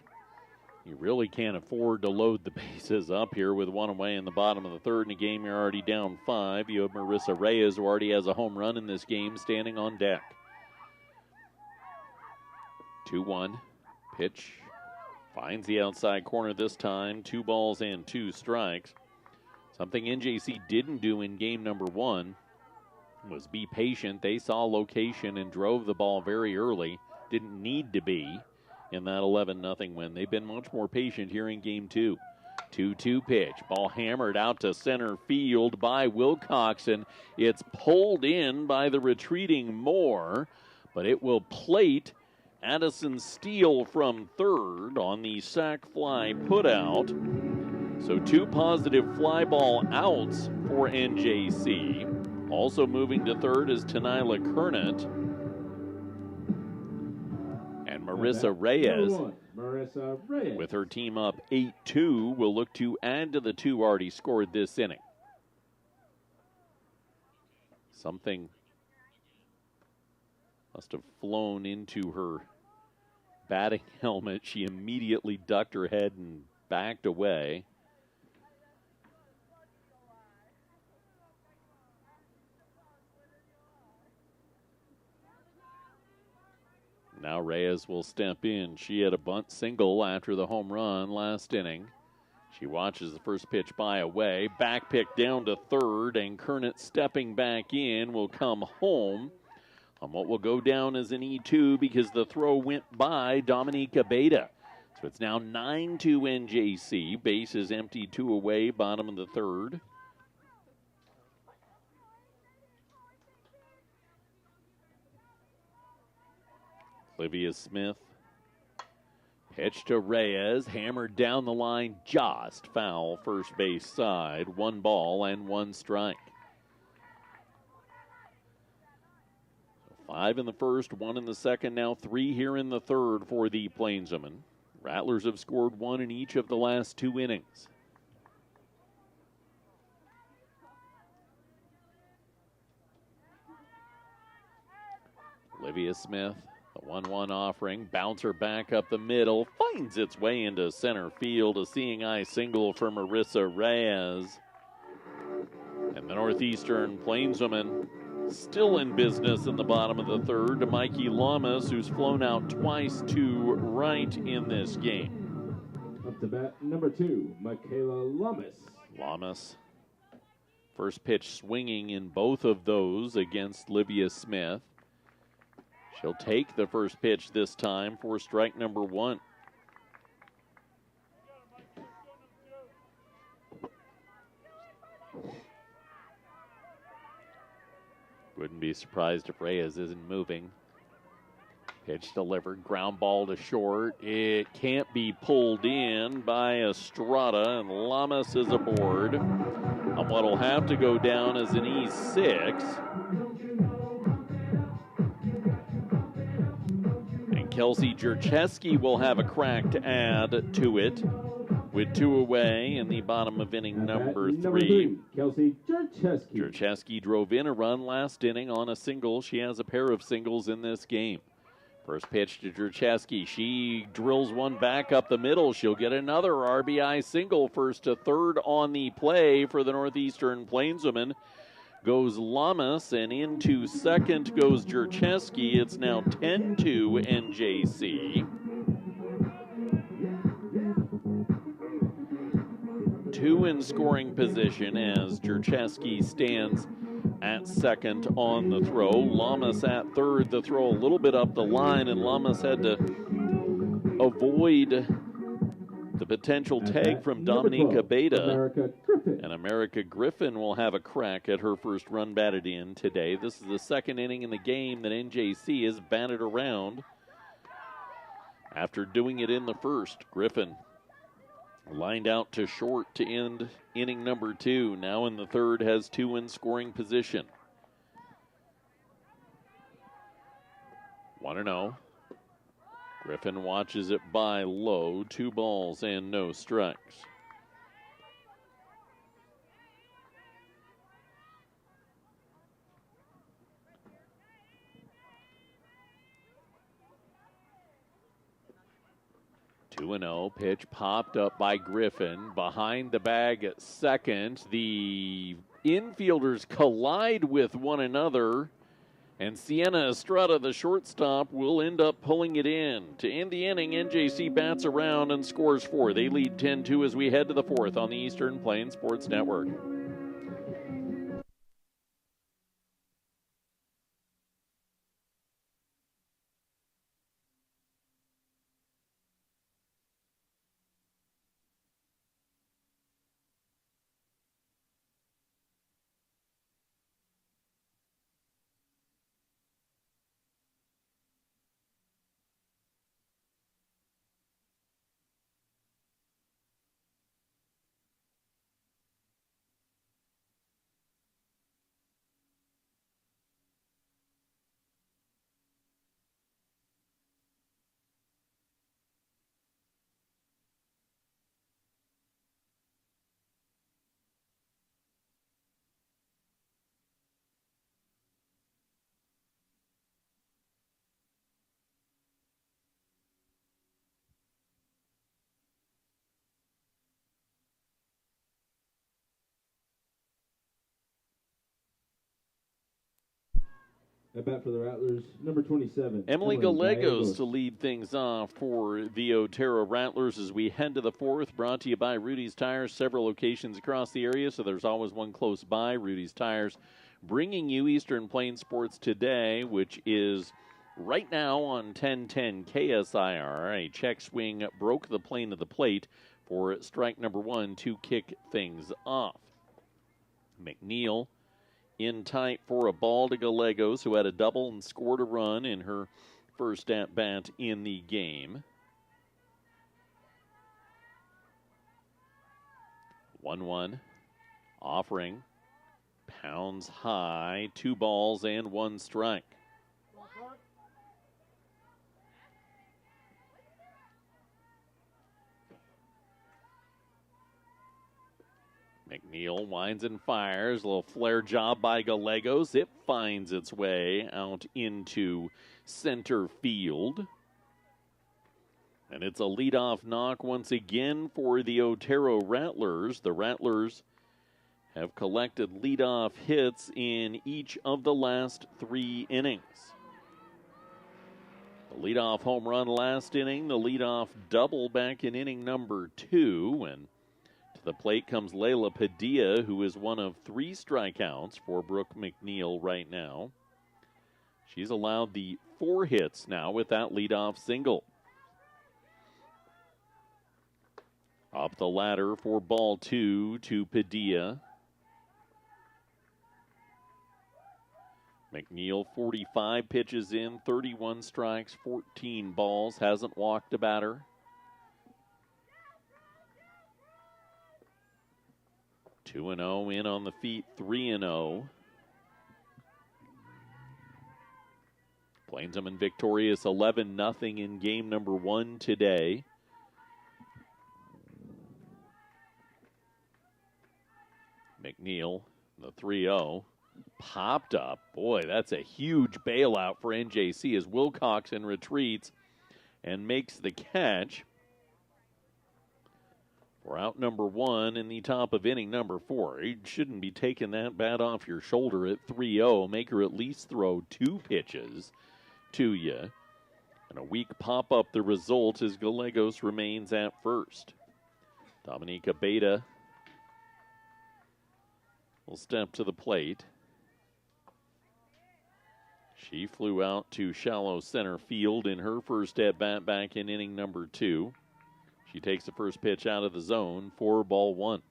You really can't afford to load the bases up here with 1 away in the bottom of the 3rd. In a game, you're already down 5. You have Marissa Reyes, who already has a home run in this game, standing on deck. 2-1, pitch, finds the outside corner this time, 2 balls and 2 strikes. Something NJC didn't do in game number 1 was be patient. They saw location and drove the ball very early. Didn't need to be in that 11-0 win. They've been much more patient here in game 2. 2-2 pitch. Ball hammered out to center field by Wilcoxon. It's pulled in by the retreating Moore, but it will plate Addison Steele from 3rd on the sac fly put out. So 2 positive fly ball outs for NJC. Also moving to 3rd is Tenila Kernett. And Marissa Reyes, with her team up 8-2, will look to add to the 2 already scored this inning. Something must have flown into her batting helmet. She immediately ducked her head and backed away. Now Reyes will step in. She had a bunt single after the home run last inning. She watches the first pitch by away. Back pick down to 3rd, and Kernett stepping back in will come home on what will go down as an E2 because the throw went by Dominica Beta. So it's now 9-2 NJC. Base is empty, 2 away, bottom of the 3rd. Olivia Smith, pitch to Reyes, hammered down the line, just foul first base side. 1 ball and 1 strike. 5 in the first, 1 in the second, now 3 here in the 3rd for the Plainswomen. Rattlers have scored 1 in each of the last 2 innings. Olivia Smith, the 1-1 offering, bouncer back up the middle, finds its way into center field. A seeing eye single for Marissa Reyes. And the Northeastern Plainswomen still in business in the bottom of the 3rd to Mikey Lamas, who's flown out twice to right in this game. Up to bat, number 2, Michaela Lamas. Lamas, first pitch swinging in both of those against Livia Smith. She'll take the first pitch this time for strike number 1. Wouldn't be surprised if Reyes isn't moving. Pitch delivered, ground ball to short. It can't be pulled in by Estrada, and Lamas is aboard on what will have to go down as an E6. Kelsey Jurcheski will have a crack to add to it with 2 away in the bottom of inning number 3. Kelsey Jurcheski. Jurcheski drove in a run last inning on a single. She has a pair of singles in this game. First pitch to Drachewski. She drills one back up the middle. She'll get another RBI single. First to third on the play for the Northeastern Plainswomen goes Lamas, and into second goes Drachewski. It's now 10-2 NJC. Two in scoring position as Drachewski stands at second on the throw. Lamas at third. The throw a little bit up the line, and Lamas had to avoid the potential tag from Dominica Beta. And America Griffin will have a crack at her first run batted in today. This is the second inning in the game that NJC has batted around after doing it in the first. Griffin lined out to short to end inning number 2. Now in the third, has two in scoring position. 1-0. Griffin watches it by low. 2 balls and no strikes. Two and 0 pitch popped up by Griffin behind the bag at second. The infielders collide with one another, and Sienna Estrada, the shortstop, will end up pulling it in. To end the inning, NJC bats around and scores 4. They lead 10-2 as we head to the fourth on the Eastern Plains Sports Network. At bat for the Rattlers, number 27. Emily Gallegos to lead things off for the Otero Rattlers as we head to the fourth. Brought to you by Rudy's Tires, several locations across the area, so there's always one close by. Rudy's Tires bringing you Eastern Plains Sports today, which is right now on 1010 KSIR. A check swing broke the plane of the plate for strike number 1 to kick things off. McNeil in tight for a ball to Gallegos, who had a double and scored a run in her first at-bat in the game. 1-1. Offering. Pounds high. 2 balls and 1 strike. McNeil winds and fires. A little flare job by Gallegos. It finds its way out into center field. And it's a leadoff knock once again for the Otero Rattlers. The Rattlers have collected leadoff hits in each of the last 3 innings. The leadoff home run last inning, the leadoff double back in inning number 2, and to the plate comes Layla Padilla, who is one of 3 strikeouts for Brooke McNeil right now. She's allowed the 4 hits now with that leadoff single. Up the ladder for ball 2 to Padilla. McNeil 45 pitches in, 31 strikes, 14 balls, hasn't walked a batter. 2-0 in on the feet, 3-0. Plainswomen victorious 11-0 in game number 1 today. McNeil, the 3-0. popped up. Boy, that's a huge bailout for NJC as Wilcoxon retreats and makes the catch for out number 1 in the top of inning number 4. You shouldn't be taking that bat off your shoulder at 3-0. Make her at least throw 2 pitches to you. And a weak pop-up the result as Gallegos remains at first. Dominica Beta will step to the plate. She flew out to shallow center field in her first at-bat back in inning number 2. She takes the first pitch out of the zone for ball 1.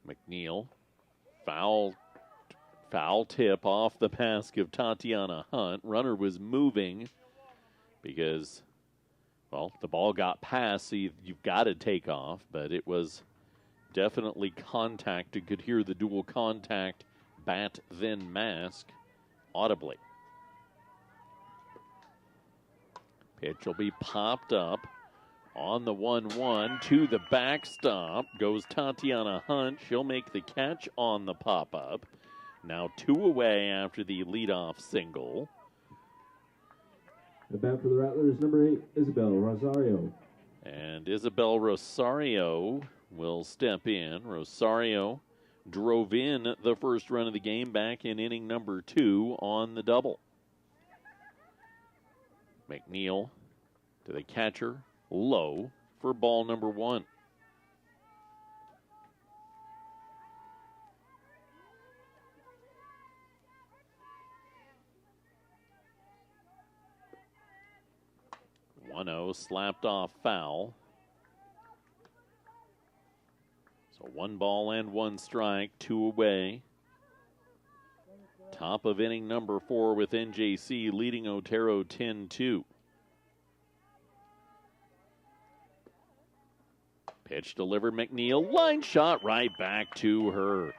McNeil, foul tip off the mask of Tatiana Hunt. Runner was moving because, well, the ball got past, so you've got to take off, but it was definitely contact. You could hear the dual contact bat then mask audibly. Pitch will be popped up on the 1-1 to the backstop. Goes Tatiana Hunt. She'll make the catch on the pop-up. Now 2 away after the leadoff single. The bat for the Rattlers, number 8, Isabel Rosario. And Isabel Rosario will step in. Rosario drove in the first run of the game back in inning number 2 on the double. McNeil to the catcher, low for ball number 1. Slapped off foul. So 1 ball and 1 strike, 2 away. Top of inning number 4 with NJC leading Otero 10-2. Pitch delivered, McNeil. Line shot right back to her.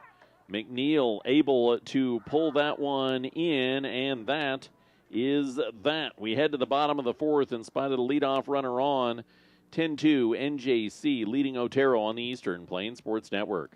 McNeil able to pull that one in, and that is that. We head to the bottom of the 4th in spite of the leadoff runner on. 10-2 NJC leading Otero on the Eastern Plains Sports Network.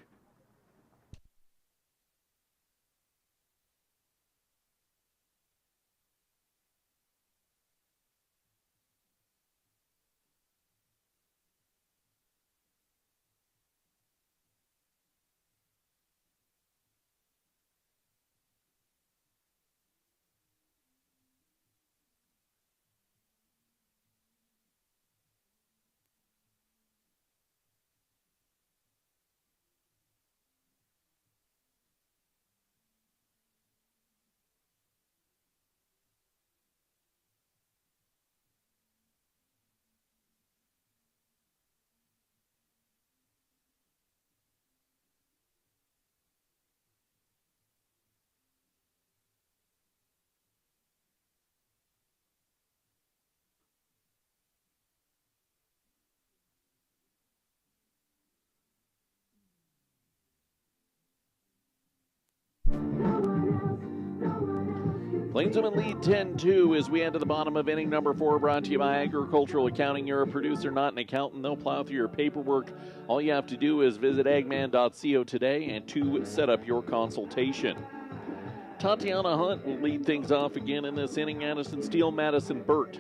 Plainswomen lead 10-2 as we head to the bottom of inning number 4, brought to you by Agricultural Accounting. You're a producer, not an accountant. They'll plow through your paperwork. All you have to do is visit agman.co today and to set up your consultation. Tatiana Hunt will lead things off again in this inning. Addison Steele, Madison Burt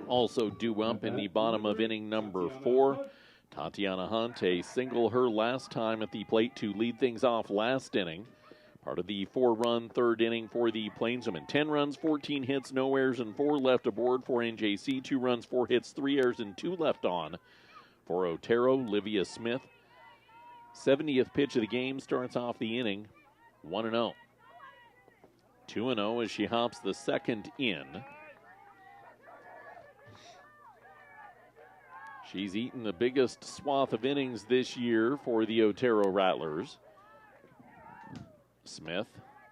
also due up in the bottom of inning number 4. Tatiana Hunt, a single her last time at the plate to lead things off last inning. Part of the 4-run third inning for the Plainswomen. 10 runs, 14 hits, no errors, and 4 left aboard for NJC. 2 runs, 4 hits, 3 errors, and 2 left on for Otero. Livia Smith, 70th pitch of the game, starts off the inning 1-0. 2-0 as she hops the second in. She's eaten the biggest swath of innings this year for the Otero Rattlers. Smith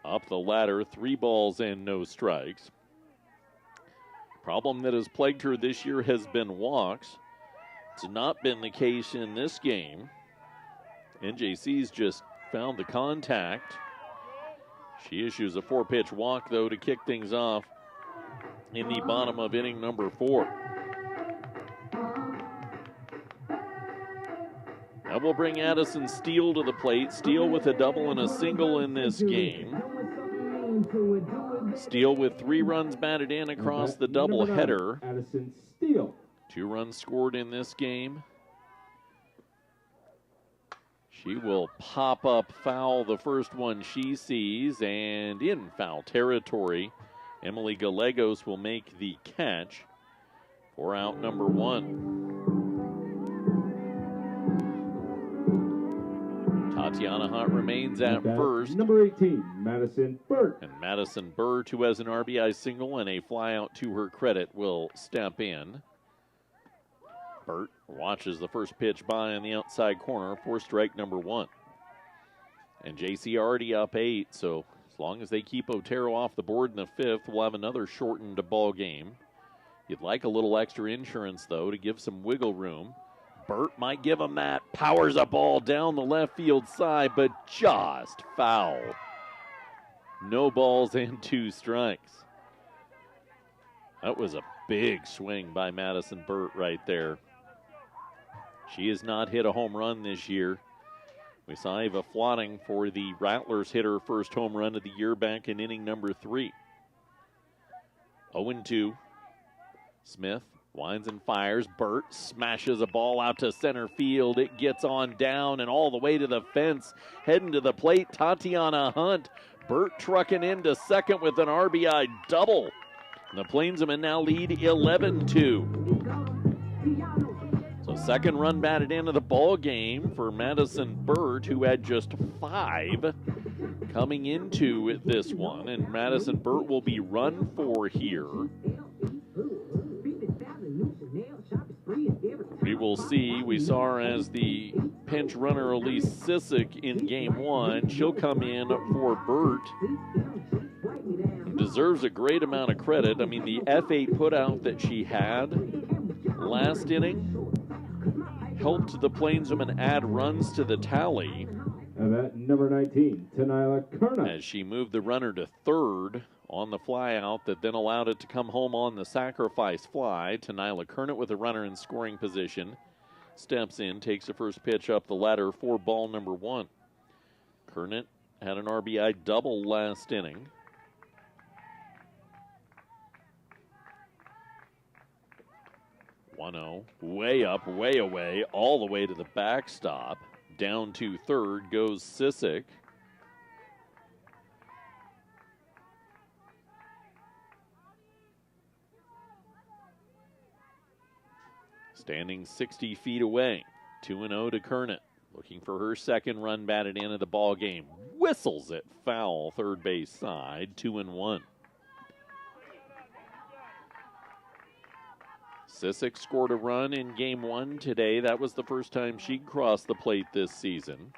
up the ladder, 3 balls and no strikes. Problem that has plagued her this year has been walks. It's not been the case in this game. NJC's just found the contact. She issues a 4-pitch walk, though, to kick things off in the bottom of inning number 4. That will bring Addison Steele to the plate. Steele with a double and a single in this game. Steele with 3 runs batted in across the doubleheader. Addison Steele. 2 runs scored in this game. She will pop up foul the first one she sees, and in foul territory, Emily Gallegos will make the catch for out number 1. Tatiana Hunt remains at first. Number 18, Madison Burt. And Madison Burt, who has an RBI single and a flyout to her credit, will step in. Burt watches the first pitch by on the outside corner for strike number 1. And JC already up 8, so as long as they keep Otero off the board in the 5th, we'll have another shortened ball game. You'd like a little extra insurance, though, to give some wiggle room. Burt might give them that. Powers a ball down the left field side, but just foul. No balls and 2 strikes. That was a big swing by Madison Burt right there. She has not hit a home run this year. We saw Eva Flotting for the Rattlers hit her first home run of the year back in inning number 3. 0-2. Smith winds and fires. Burt smashes a ball out to center field. It gets on down and all the way to the fence. Heading to the plate, Tatiana Hunt. Burt trucking into second with an RBI double. And the Plainsmen now lead 11-2. So second run batted into the ball game for Madison Burt, who had just 5 coming into this one. And Madison Burt will be run for here. We will see. We saw her as the pinch runner, Elise Sissick, in game 1. She'll come in for Burt. Deserves a great amount of credit. I mean, the F8 putout that she had last inning helped the Plainswomen add runs to the tally. And at number 19, Tenila Kerna. As she moved the runner to third on the flyout that then allowed it to come home on the sacrifice fly. Tenila Kerna with a runner in scoring position. Steps in, takes the first pitch up the ladder for ball number 1. Kerna had an RBI double last inning. Way up, way away, all the way to the backstop. Down to third goes Sissick. Standing 60 feet away. 2-0 to Kernet. Looking for her second run batted into the ball game. Whistles it foul third base side. 2-1. Sissick scored a run in game 1 today. That was the first time she'd crossed the plate this season.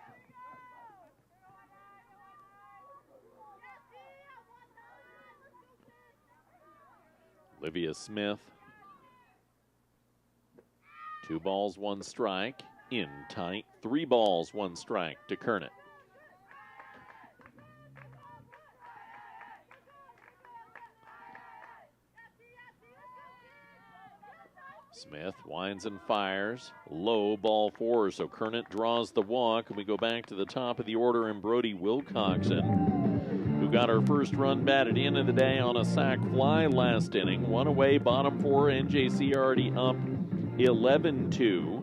Olivia Smith. 2 balls, 1 strike. In tight. 3 balls, 1 strike to Kernet. Smith winds and fires. Low, ball 4. So Kernet draws the walk. And we go back to the top of the order and Brody Wilcoxon, who got her first run batted in of the day on a sac fly last inning. 1 away, bottom 4. NJC already up 11-2.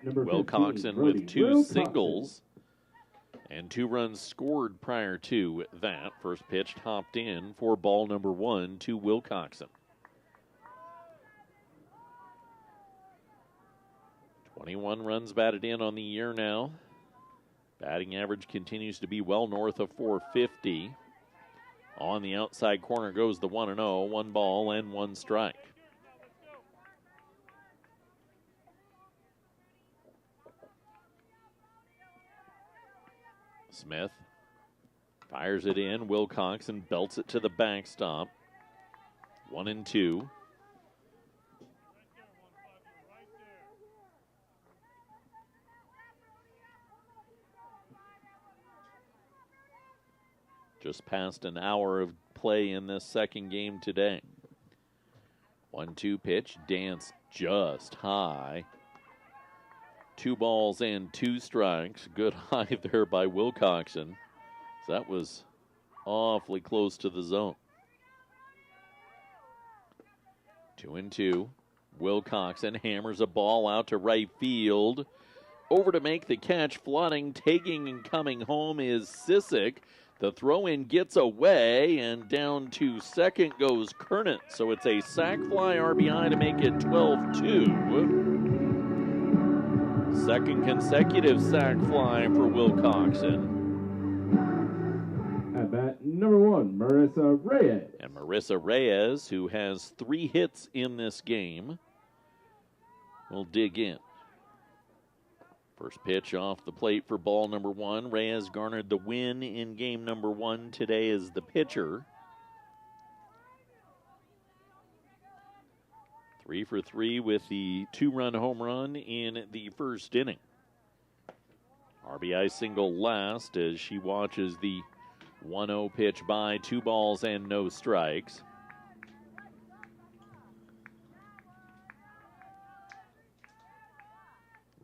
Wilcoxon with 2 singles and 2 runs scored prior to that. First pitch hopped in for ball number 1 to Wilcoxon. 21 runs batted in on the year now. Batting average continues to be well north of 450. On the outside corner goes the 1-0. 1 ball and 1 strike. Smith fires it in. Wilcoxon belts it to the backstop. 1-2. Just past an hour of play in this second game today. 1-2 pitch, dance just high. 2 balls and 2 strikes. Good high there by Wilcoxon. That was awfully close to the zone. 2-2. Wilcoxon hammers a ball out to right field. Over to make the catch, flooding, taking and coming home is Sissick. The throw-in gets away, and down to second goes Kernan. So it's a sac fly RBI to make it 12-2. Second consecutive sac fly for Wilcoxon. At bat number 1, Marissa Reyes. And Marissa Reyes, who has 3 hits in this game, will dig in. First pitch off the plate for ball number 1. Reyes garnered the win in game number 1 today as the pitcher. 3 for 3 with the 2-run home run in the first inning. RBI single last as she watches the 1-0 pitch by, 2 balls and no strikes.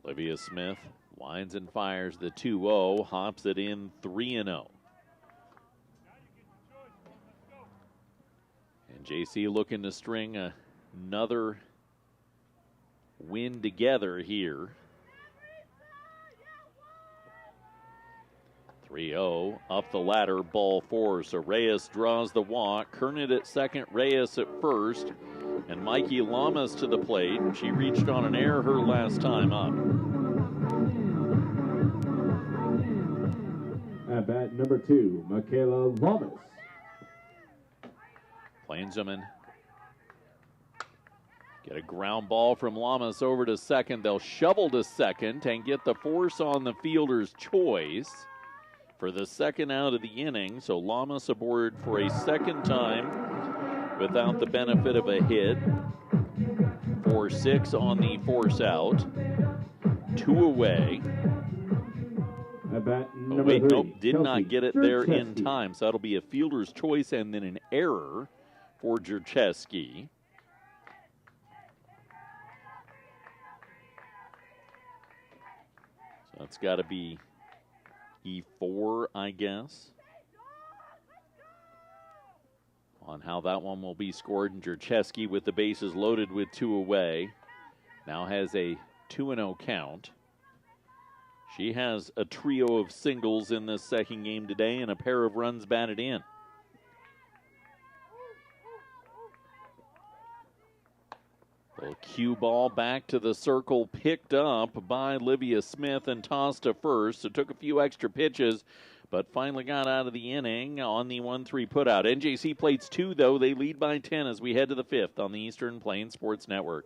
Olivia Smith winds and fires the 2-0, hops it in 3-0. And JC looking to string another win together here. 3-0 up the ladder, ball 4. So Reyes draws the walk. Kernan at second, Reyes at first. And Mikey Lamas to the plate. She reached on an error her last time up. At bat number 2, Michaela Lamas. Plainswomen get a ground ball from Lamas over to second. They'll shovel to second and get the force on the fielder's choice for the second out of the inning. So Lamas aboard for a second time without the benefit of a hit. 4-6 on the force out. 2 away. At bat Oh, number wait, 3, nope, did Kelsey not get it there in Jercheski. time. So that'll be a fielder's choice and then an error for Jercheski. So that's got to be E4, I guess, on how that one will be scored. And Jercheski, with the bases loaded with 2 away, now has a 2-0 count. She has a trio of singles in this second game today and a pair of runs batted in. The cue ball back to the circle, picked up by Livia Smith and tossed to first. It took a few extra pitches, but finally got out of the inning on the 1-3 putout. NJC plates 2, though. They lead by 10 as we head to the 5th on the Eastern Plains Sports Network.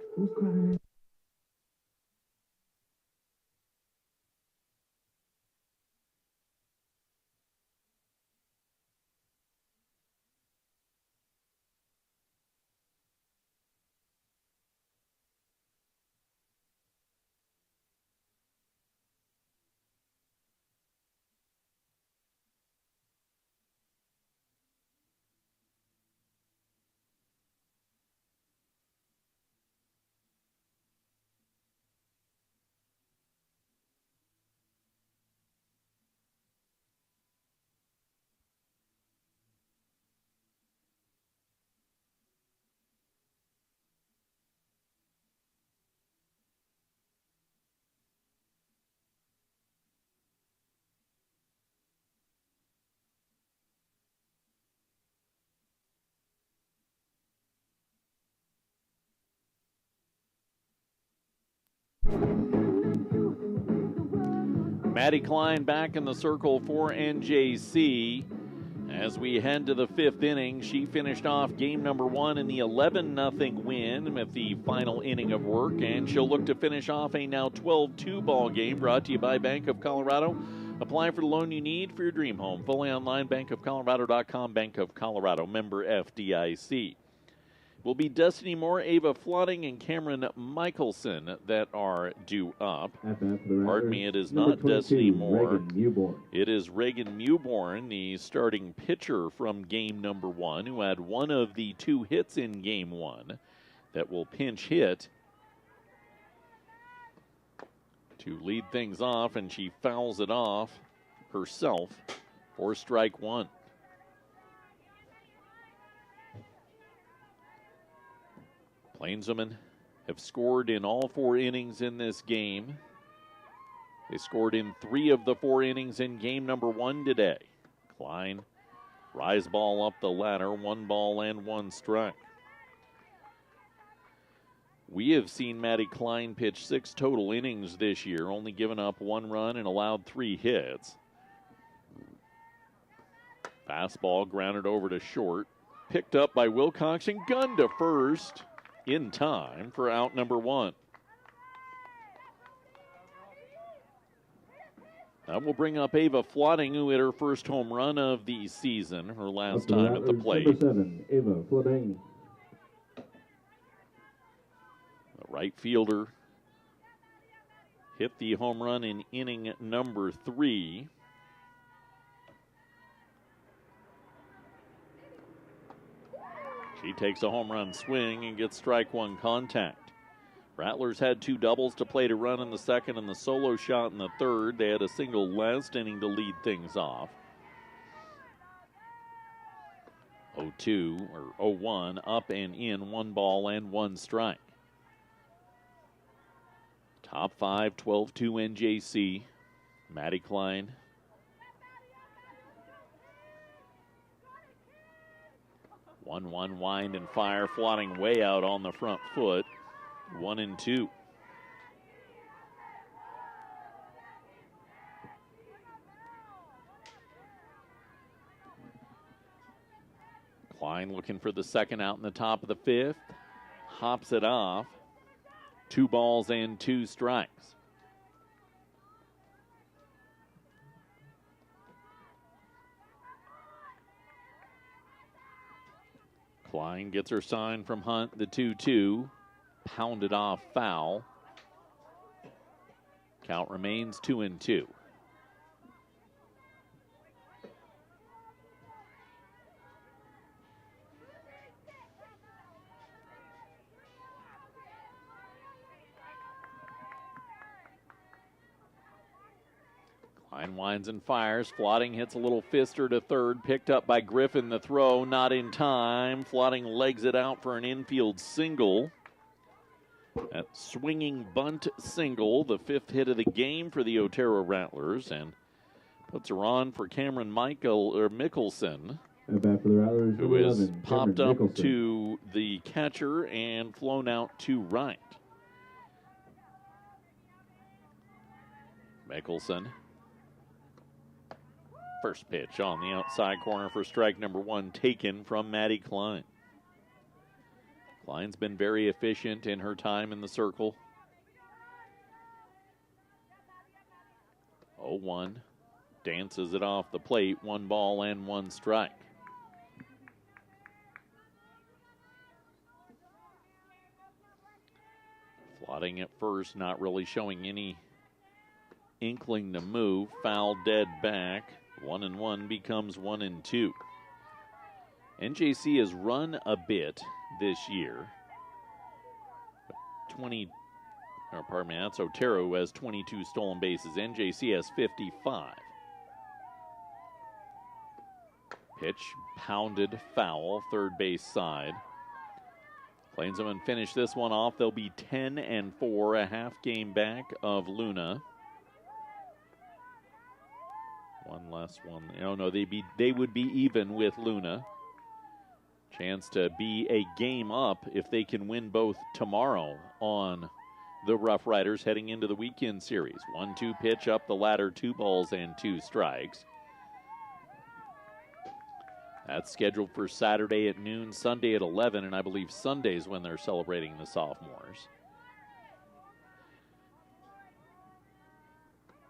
Maddie Klein back in the circle for NJC. As we head to the 5th inning, she finished off game number 1 in the 11-0 win with the final inning of work, and she'll look to finish off a now 12-2 ball game brought to you by Bank of Colorado. Apply for the loan you need for your dream home. Fully online, bankofcolorado.com, Bank of Colorado, member FDIC. Will be Destiny Moore, Ava Flooding, and Cameron Michelson that are due up. Pardon me, it is not Destiny Moore. It is Reagan Mewborn, the starting pitcher from game number 1, who had one of the 2 hits in game 1, that will pinch hit to lead things off, and she fouls it off herself for strike one. Plainswomen have scored in all 4 innings in this game. They scored in 3 of the 4 innings in game number 1 today. Klein, rise ball up the ladder, 1 ball and 1 strike. We have seen Maddie Klein pitch 6 total innings this year, only given up 1 run and allowed 3 hits. Fastball grounded over to short, picked up by Wilcox and gunned to first in time for out number 1. That will bring up Ava Flotting, who hit her first home run of the season, her last time at the plate. Number 7, Ava Flotting. The right fielder hit the home run in inning number 3. She takes a home run swing and gets strike 1 contact. Rattlers had 2 doubles to play to run in the second and the solo shot in the third. They had a single last inning to lead things off. 0-2 or 0-1 up and in, 1 ball and 1 strike. Top 5, 12-2 NJC. Maddie Klein. One wind and fire, Flotting way out on the front foot. 1-2. Klein looking for the second out in the top of the 5th. Hops it off. 2 balls and 2 strikes. Klein gets her sign from Hunt, the 2-2. Pounded off foul. Count remains 2-2. Klein winds and fires. Flotting hits a little fister to third. Picked up by Griffin. The throw not in time. Flotting legs it out for an infield single. That swinging bunt single, the 5th hit of the game for the Otero Rattlers, and puts her on for Cameron Mickelson, At bat for the Rattlers, who is 11, popped up Mickelson. to the catcher and flown out to right. Mickelson. First pitch on the outside corner for strike number 1, taken from Maddie Klein. Klein's been very efficient in her time in the circle. 0-1. Dances it off the plate. 1 ball and 1 strike. Flotting at first, not really showing any inkling to move. Foul dead back. 1-1 becomes 1-2. NJC has run a bit this year. That's Otero, who has 22 stolen bases. NJC has 55. Pitch pounded foul, third base side. Plainswomen finish this one off. They'll be 10-4, a half game back of Luna. One last one. No, they would be even with Luna. Chance to be a game up if they can win both tomorrow on the Rough Riders heading into the weekend series. 1-2 pitch up the ladder, 2 balls and 2 strikes. That's scheduled for Saturday at noon, Sunday at 11, and I believe Sunday's when they're celebrating the sophomores.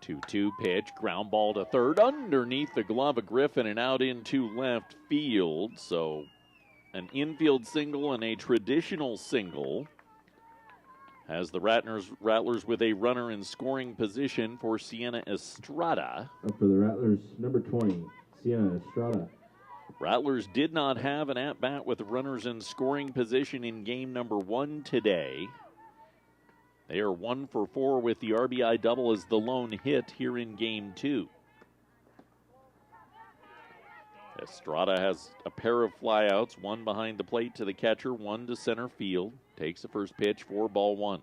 2-2 pitch, ground ball to third, underneath the glove of Griffin and out into left field. So an infield single and a traditional single has the Rattlers with a runner in scoring position for Sienna Estrada. Up for the Rattlers, number 20, Sienna Estrada. Rattlers did not have an at-bat with runners in scoring position in game number 1 today. They are 1 for 4 with the RBI double as the lone hit here in game 2. Estrada has a pair of flyouts, one behind the plate to the catcher, one to center field. Takes the first pitch for ball 1.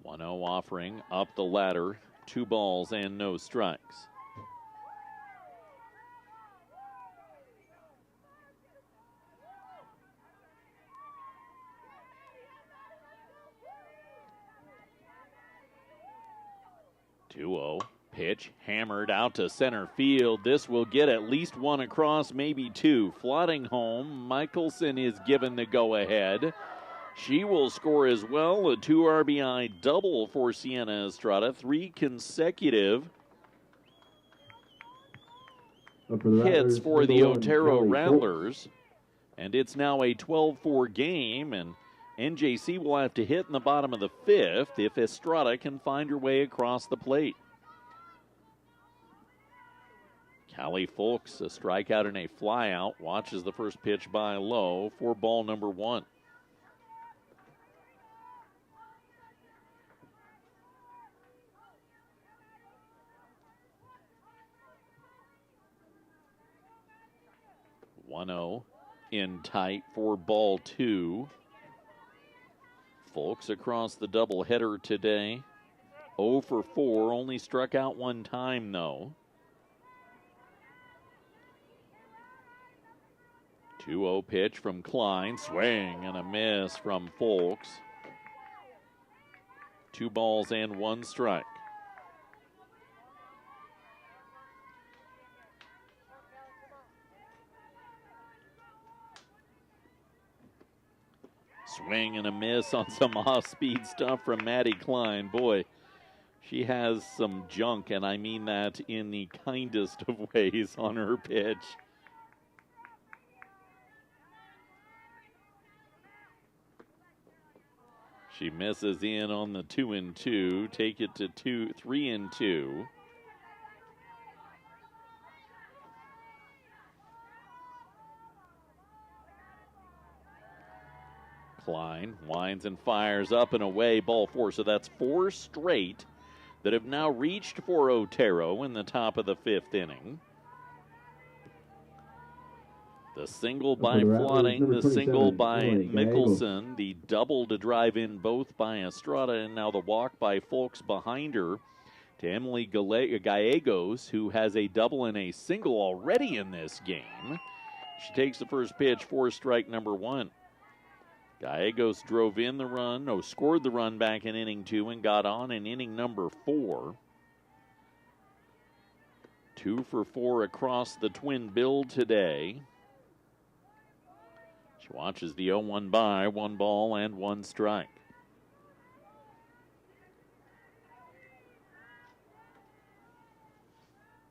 One-0 offering up the ladder, 2 balls and no strikes. Pitch hammered out to center field. This will get at least 1 across, maybe 2. Flooding home. Michelson is given the go-ahead. She will score as well. A 2 RBI double for Sienna Estrada. 3 consecutive hits for the Otero Rattlers. And it's now a 12-4 game, and NJC will have to hit in the bottom of the 5th if Estrada can find her way across the plate. Callie Folks, a strikeout and a flyout, watches the first pitch by low for ball number 1. In tight for ball 2. Folks across the doubleheader today. 0 for 4, only struck out 1 time though. 2-0 pitch from Klein. Swing and a miss from Folks. 2 balls and 1 strike. Swing and a miss on some off-speed stuff from Maddie Klein. Boy, she has some junk, and I mean that in the kindest of ways on her pitch. She misses in on the 2-2. Take it to 3-2. Klein winds and fires up and away, ball 4. So that's 4 straight that have now reached for Otero in the top of the 5th inning. The single by Flotting, the single by Mickelson, the double to drive in both by Estrada, and now the walk by Folks behind her to Emily Gallegos, who has a double and a single already in this game. She takes the first pitch for strike number 1. Gallegos drove in the run, scored the run back in inning 2 and got on in inning number 4. 2 for 4 across the twin bill today. She watches the 0-1 by, 1 ball and 1 strike.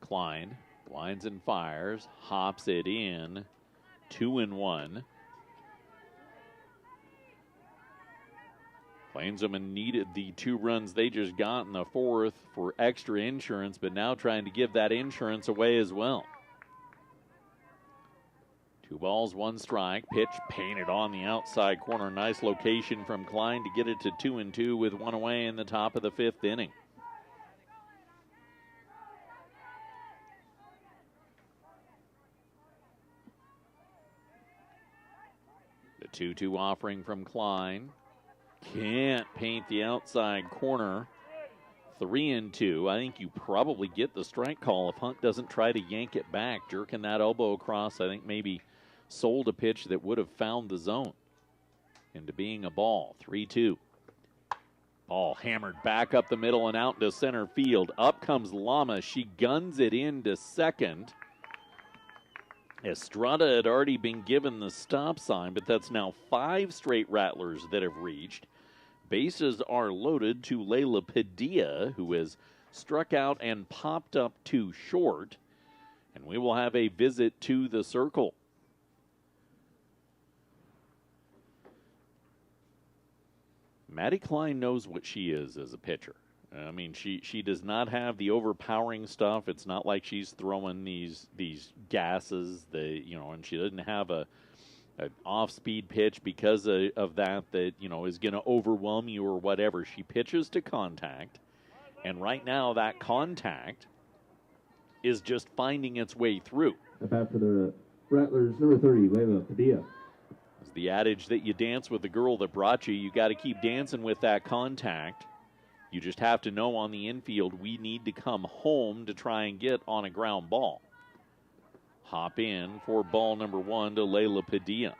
Klein blinds and fires, hops it in, 2-1. Plainswoman needed the 2 runs they just got in the 4th for extra insurance, but now trying to give that insurance away as well. 2 balls, 1 strike. Pitch painted on the outside corner. Nice location from Klein to get it to 2-2 with 1 away in the top of the 5th inning. The 2-2 offering from Klein. Can't paint the outside corner. 3-2. I think you probably get the strike call if Hunt doesn't try to yank it back. Jerking that elbow across, I think maybe sold a pitch that would have found the zone into being a ball. 3-2. Ball hammered back up the middle and out into center field. Up comes Lama. She guns it into second. Estrada had already been given the stop sign, but that's now 5 straight Rattlers that have reached. Bases are loaded to Layla Padilla, who has struck out and popped up too short. And we will have a visit to the circle. Maddie Klein knows what she is as a pitcher. I mean, she does not have the overpowering stuff. It's not like she's throwing these gases, and she doesn't have an off-speed pitch because of that is going to overwhelm you or whatever. She pitches to contact, and right now that contact is just finding its way through. After the Rattlers, number 30, Layla Padilla. It's the adage that you dance with the girl that brought you. You got to keep dancing with that contact. You just have to know on the infield we need to come home to try and get on a ground ball. Hop in for ball number 1 to Layla Padilla.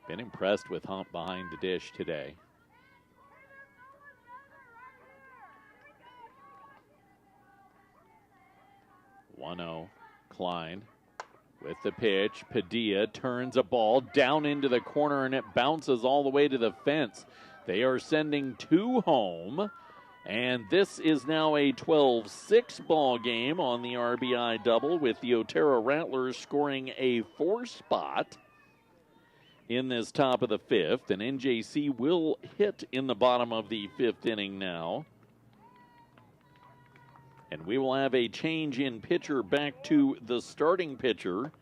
Been impressed with Hump behind the dish today. One-0, Klein with the pitch. Padilla turns a ball down into the corner, and it bounces all the way to the fence. They are sending 2 home, and this is now a 12-6 ball game on the RBI double, with the Otero Rattlers scoring a 4 spot in this top of the 5th, and NJC will hit in the bottom of the 5th inning now. And we will have a change in pitcher back to the starting pitcher,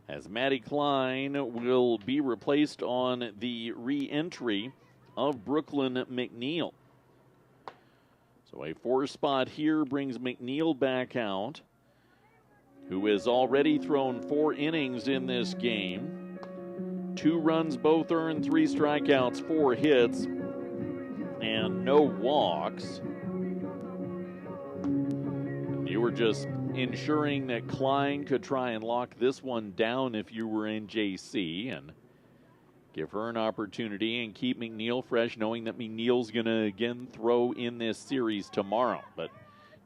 as Maddie Klein will be replaced on the re-entry of Brooklyn McNeil. So a 4 spot here brings McNeil back out, who has already thrown 4 innings in this game. 2 runs, both earned, 3 strikeouts, 4 hits, and no walks. You were just ensuring that Klein could try and lock this one down if you were NJC, and give her an opportunity and keep McNeil fresh, knowing that McNeil's going to again throw in this series tomorrow. But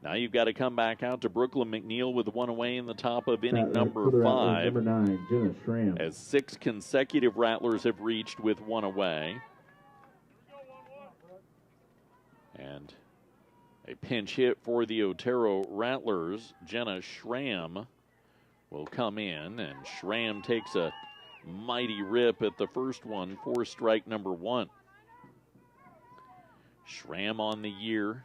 now you've got to come back out to Brooklyn McNeil with 1 away in the top of inning number 5. Number 9, Jenna Schramm. As 6 consecutive Rattlers have reached with 1 away. And a pinch hit for the Otero Rattlers. Jenna Schramm will come in, and Schramm takes a mighty rip at the first one for strike number 1. Schramm on the year,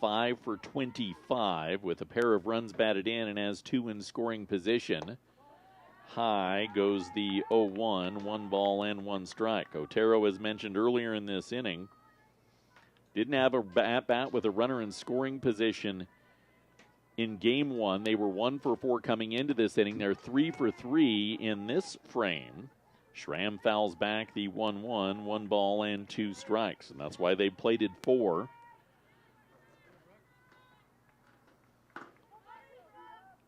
5 for 25 with a pair of runs batted in and has 2 in scoring position. High goes the 0-1, 1 ball and 1 strike. Otero, as mentioned earlier in this inning, didn't have a bat with a runner in scoring position in game 1. They were 1 for 4 coming into this inning. They're 3 for 3 in this frame. Schramm fouls back the 1-1, 1 ball and 2 strikes, and that's why they plated 4.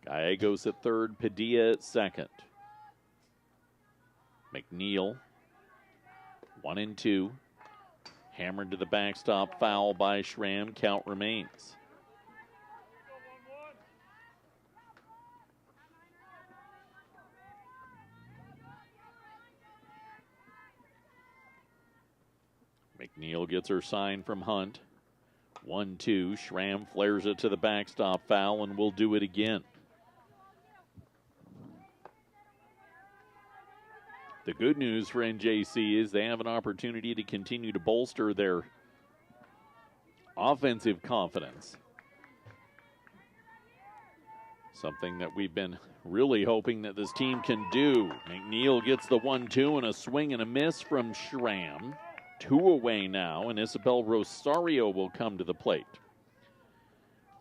Gallegos at third, Padilla at second. McNeil, 1-2. Hammered to the backstop, foul by Schramm. Count remains. McNeil gets her sign from Hunt. 1-2. Schramm flares it to the backstop, foul, and will do it again. The good news for NJC is they have an opportunity to continue to bolster their offensive confidence. Something that we've been really hoping that this team can do. McNeil gets the 1-2 and a swing and a miss from Schramm. 2 away now, and Isabel Rosario will come to the plate.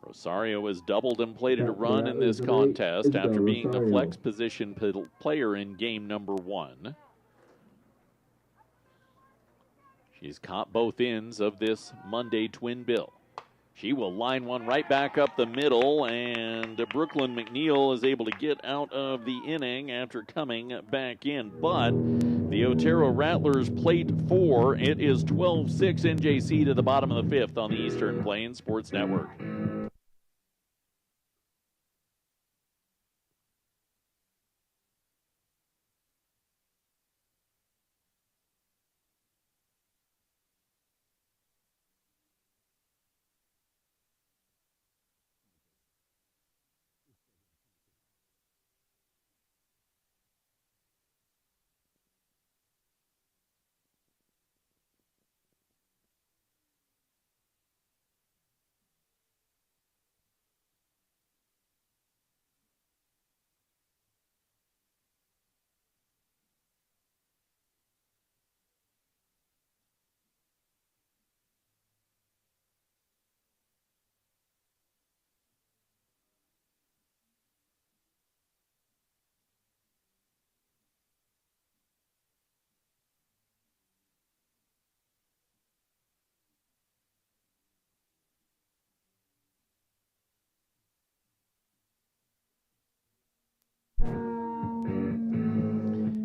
Rosario has doubled and plated a run in this contest after being the flex position player in game number 1. She's caught both ends of this Monday twin bill. She will line one right back up the middle, and Brooklyn McNeil is able to get out of the inning after coming back in. But the Otero Rattlers plate 4. It is 12-6 NJC to the bottom of the 5th on the Eastern Plains Sports Network.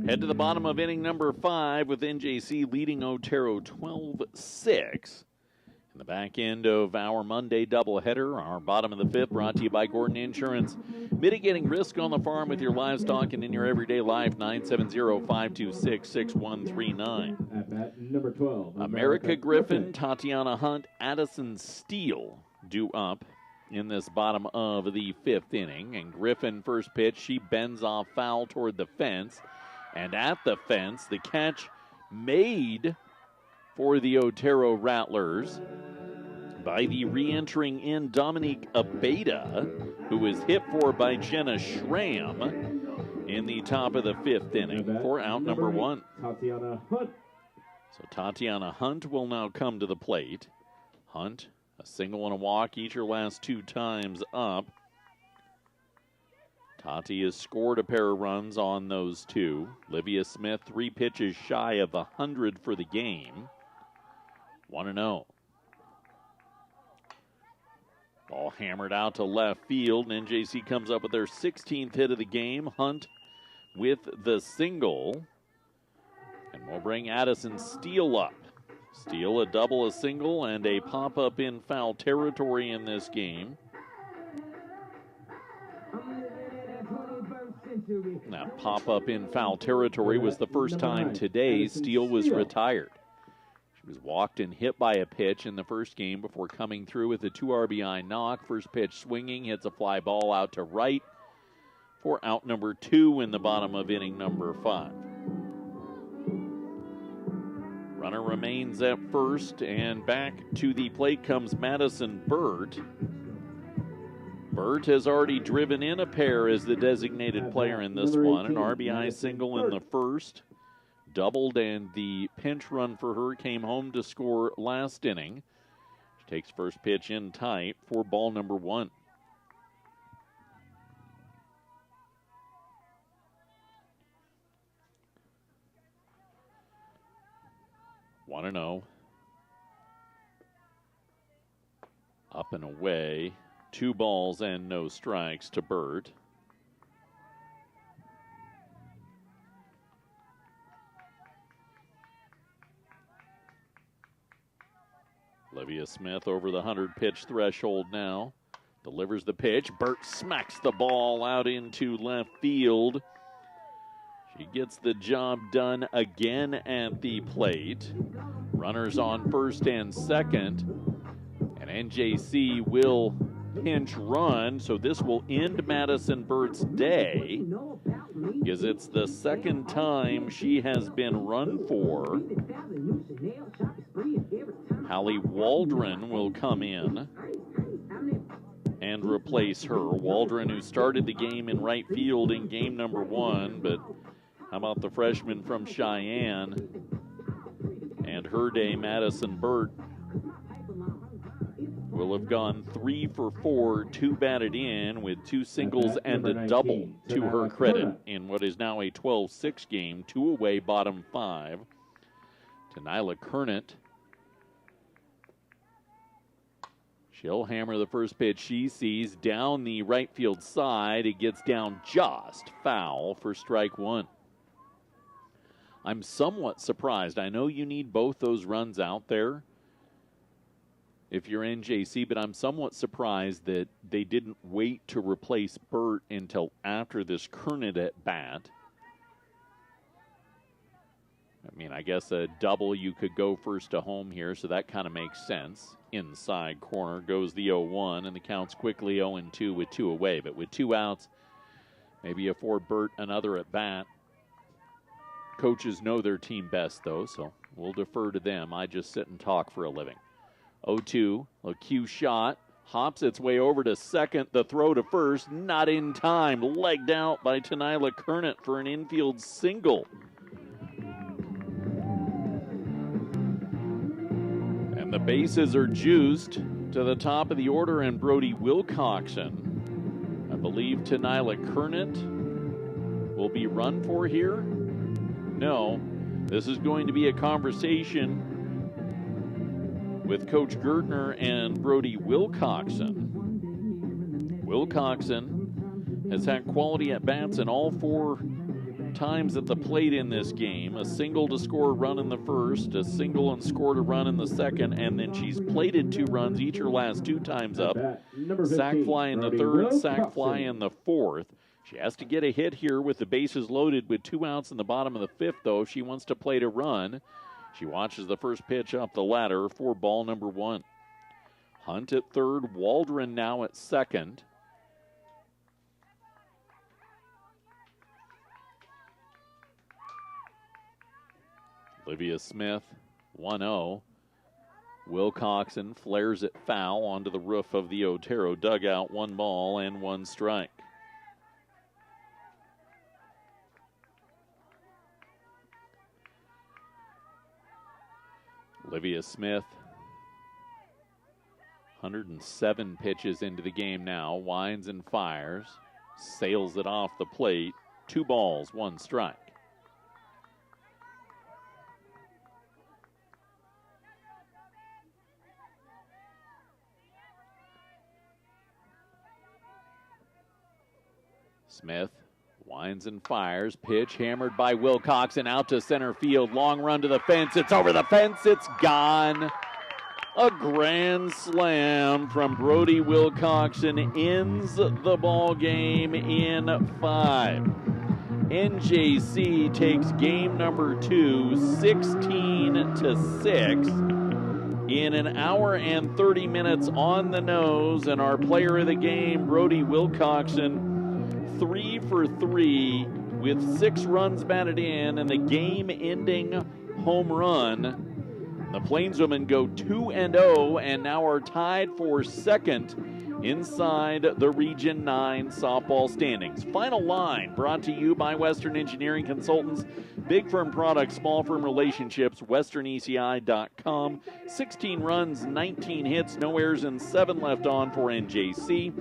Head to the bottom of inning number 5 with NJC leading Otero 12-6. In the back end of our Monday doubleheader, our bottom of the 5th brought to you by Gordon Insurance. Mitigating risk on the farm with your livestock and in your everyday life, 970-526-6139. At bat number 12. America Griffin, Tatiana Hunt, Addison Steele due up in this bottom of the 5th inning. And Griffin, first pitch, she bends off foul toward the fence. And at the fence, the catch made for the Otero Rattlers by the re-entering in Dominique Abeda, who was hit for by Jenna Schramm in the top of the 5th inning for out number 1. Tatiana Hunt. So Tatiana Hunt will now come to the plate. Hunt, a single and a walk each her last 2 times up. Tati has scored a pair of runs on those 2. Livia Smith, 3 pitches shy of 100 for the game. 1-0. Ball hammered out to left field, and NJC comes up with their 16th hit of the game. Hunt with the single. And we'll bring Addison Steele up. Steele a double, a single, and a pop-up in foul territory in this game. That pop-up in foul territory was the first time today Steele was retired. She was walked and hit by a pitch in the first game before coming through with a 2 RBI knock. First pitch swinging, hits a fly ball out to right for out number 2 in the bottom of inning number 5. Runner remains at first, and back to the plate comes Madison Burt. Burt has already driven in a pair as the designated player in this one. An RBI single in the first, doubled, and the pinch run for her came home to score last inning. She takes first pitch in tight for ball number 1. One and 0. Up and away. 2 balls and no strikes to Burt. Olivia Smith over the 100-pitch threshold now. Delivers the pitch. Burt smacks the ball out into left field. She gets the job done again at the plate. Runners on first and second. And NJC will pinch run, so this will end Madison Burt's day, because it's the second time she has been run for. Hallie Waldron will come in and replace her. Waldron, who started the game in right field in game number 1, but how about the freshman from Cheyenne and her day, Madison Burt, will have gone 3 for 4, 2 batted in with 2 singles and a double to her credit in what is now a 12-6 game, 2 away, bottom 5. To Nyla Kernett. She'll hammer the first pitch she sees down the right field side. It gets down just foul for strike 1. I'm somewhat surprised. I know you need both those runs out there if you're NJC, but I'm somewhat surprised that they didn't wait to replace Burt until after this Kernett at bat. I mean, I guess a double, you could go first to home here, so that kind of makes sense. Inside corner goes the 0-1, and the count's quickly 0-2 with 2 away. But with 2 outs, maybe afford Burt another at bat. Coaches know their team best, though, so we'll defer to them. I just sit and talk for a living. 0-2, a cue shot, hops its way over to second. The throw to first, not in time. Legged out by Tenila Kernett for an infield single. And the bases are juiced to the top of the order, and Brody Wilcoxon. I believe Tenila Kernett will be run for here. No, this is going to be a conversation with Coach Gertner and Brody Wilcoxon. Wilcoxon has had quality at-bats in all 4 times at the plate in this game. A single to score a run in the first, a single and scored a run in the second, and then she's plated 2 runs each her last 2 times up. Sac fly in the third, sac fly in the fourth. She has to get a hit here with the bases loaded with 2 outs in the bottom of the fifth, though, if she wants to plate a run. She watches the first pitch up the ladder for ball number 1. Hunt at third, Waldron now at second. Olivia Smith, 1-0. Wilcoxon flares it foul onto the roof of the Otero dugout. 1 ball and 1 strike. Olivia Smith, 107 pitches into the game now. Winds and fires. Sails it off the plate. 2 balls, 1 strike. Smith winds and fires. Pitch hammered by Wilcoxon out to center field. Long run to the fence. It's over the fence. It's gone. A grand slam from Brody Wilcoxon ends the ball game in 5. NJC takes game number 2, 16-6. In an hour and 30 minutes on the nose, and our player of the game, Brody Wilcoxon, 3 for 3 with 6 runs batted in and the game-ending home run. The Plainswomen go 2-0 and now are tied for second inside the Region 9 softball standings. Final line brought to you by Western Engineering Consultants, Big Firm Products, Small Firm Relationships, westerneci.com. 16 runs, 19 hits, no errors, and 7 left on for NJC.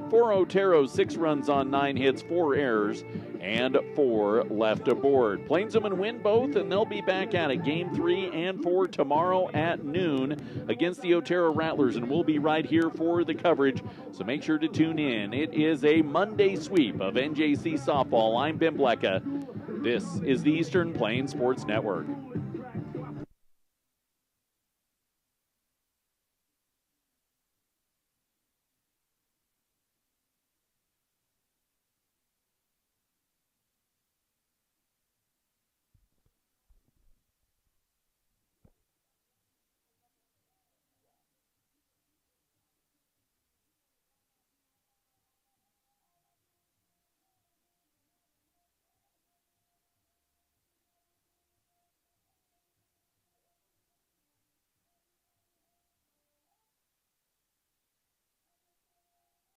For Otero, 6 runs on 9 hits, 4 errors, and 4 left aboard. Plainswomen win both, and they'll be back at it game 3 and 4 tomorrow at noon against the Otero Rattlers, and we'll be right here for the coverage, so make sure to tune in. It is a Monday sweep of NJC softball. I'm Ben Blecka. This is the Eastern Plains Sports Network.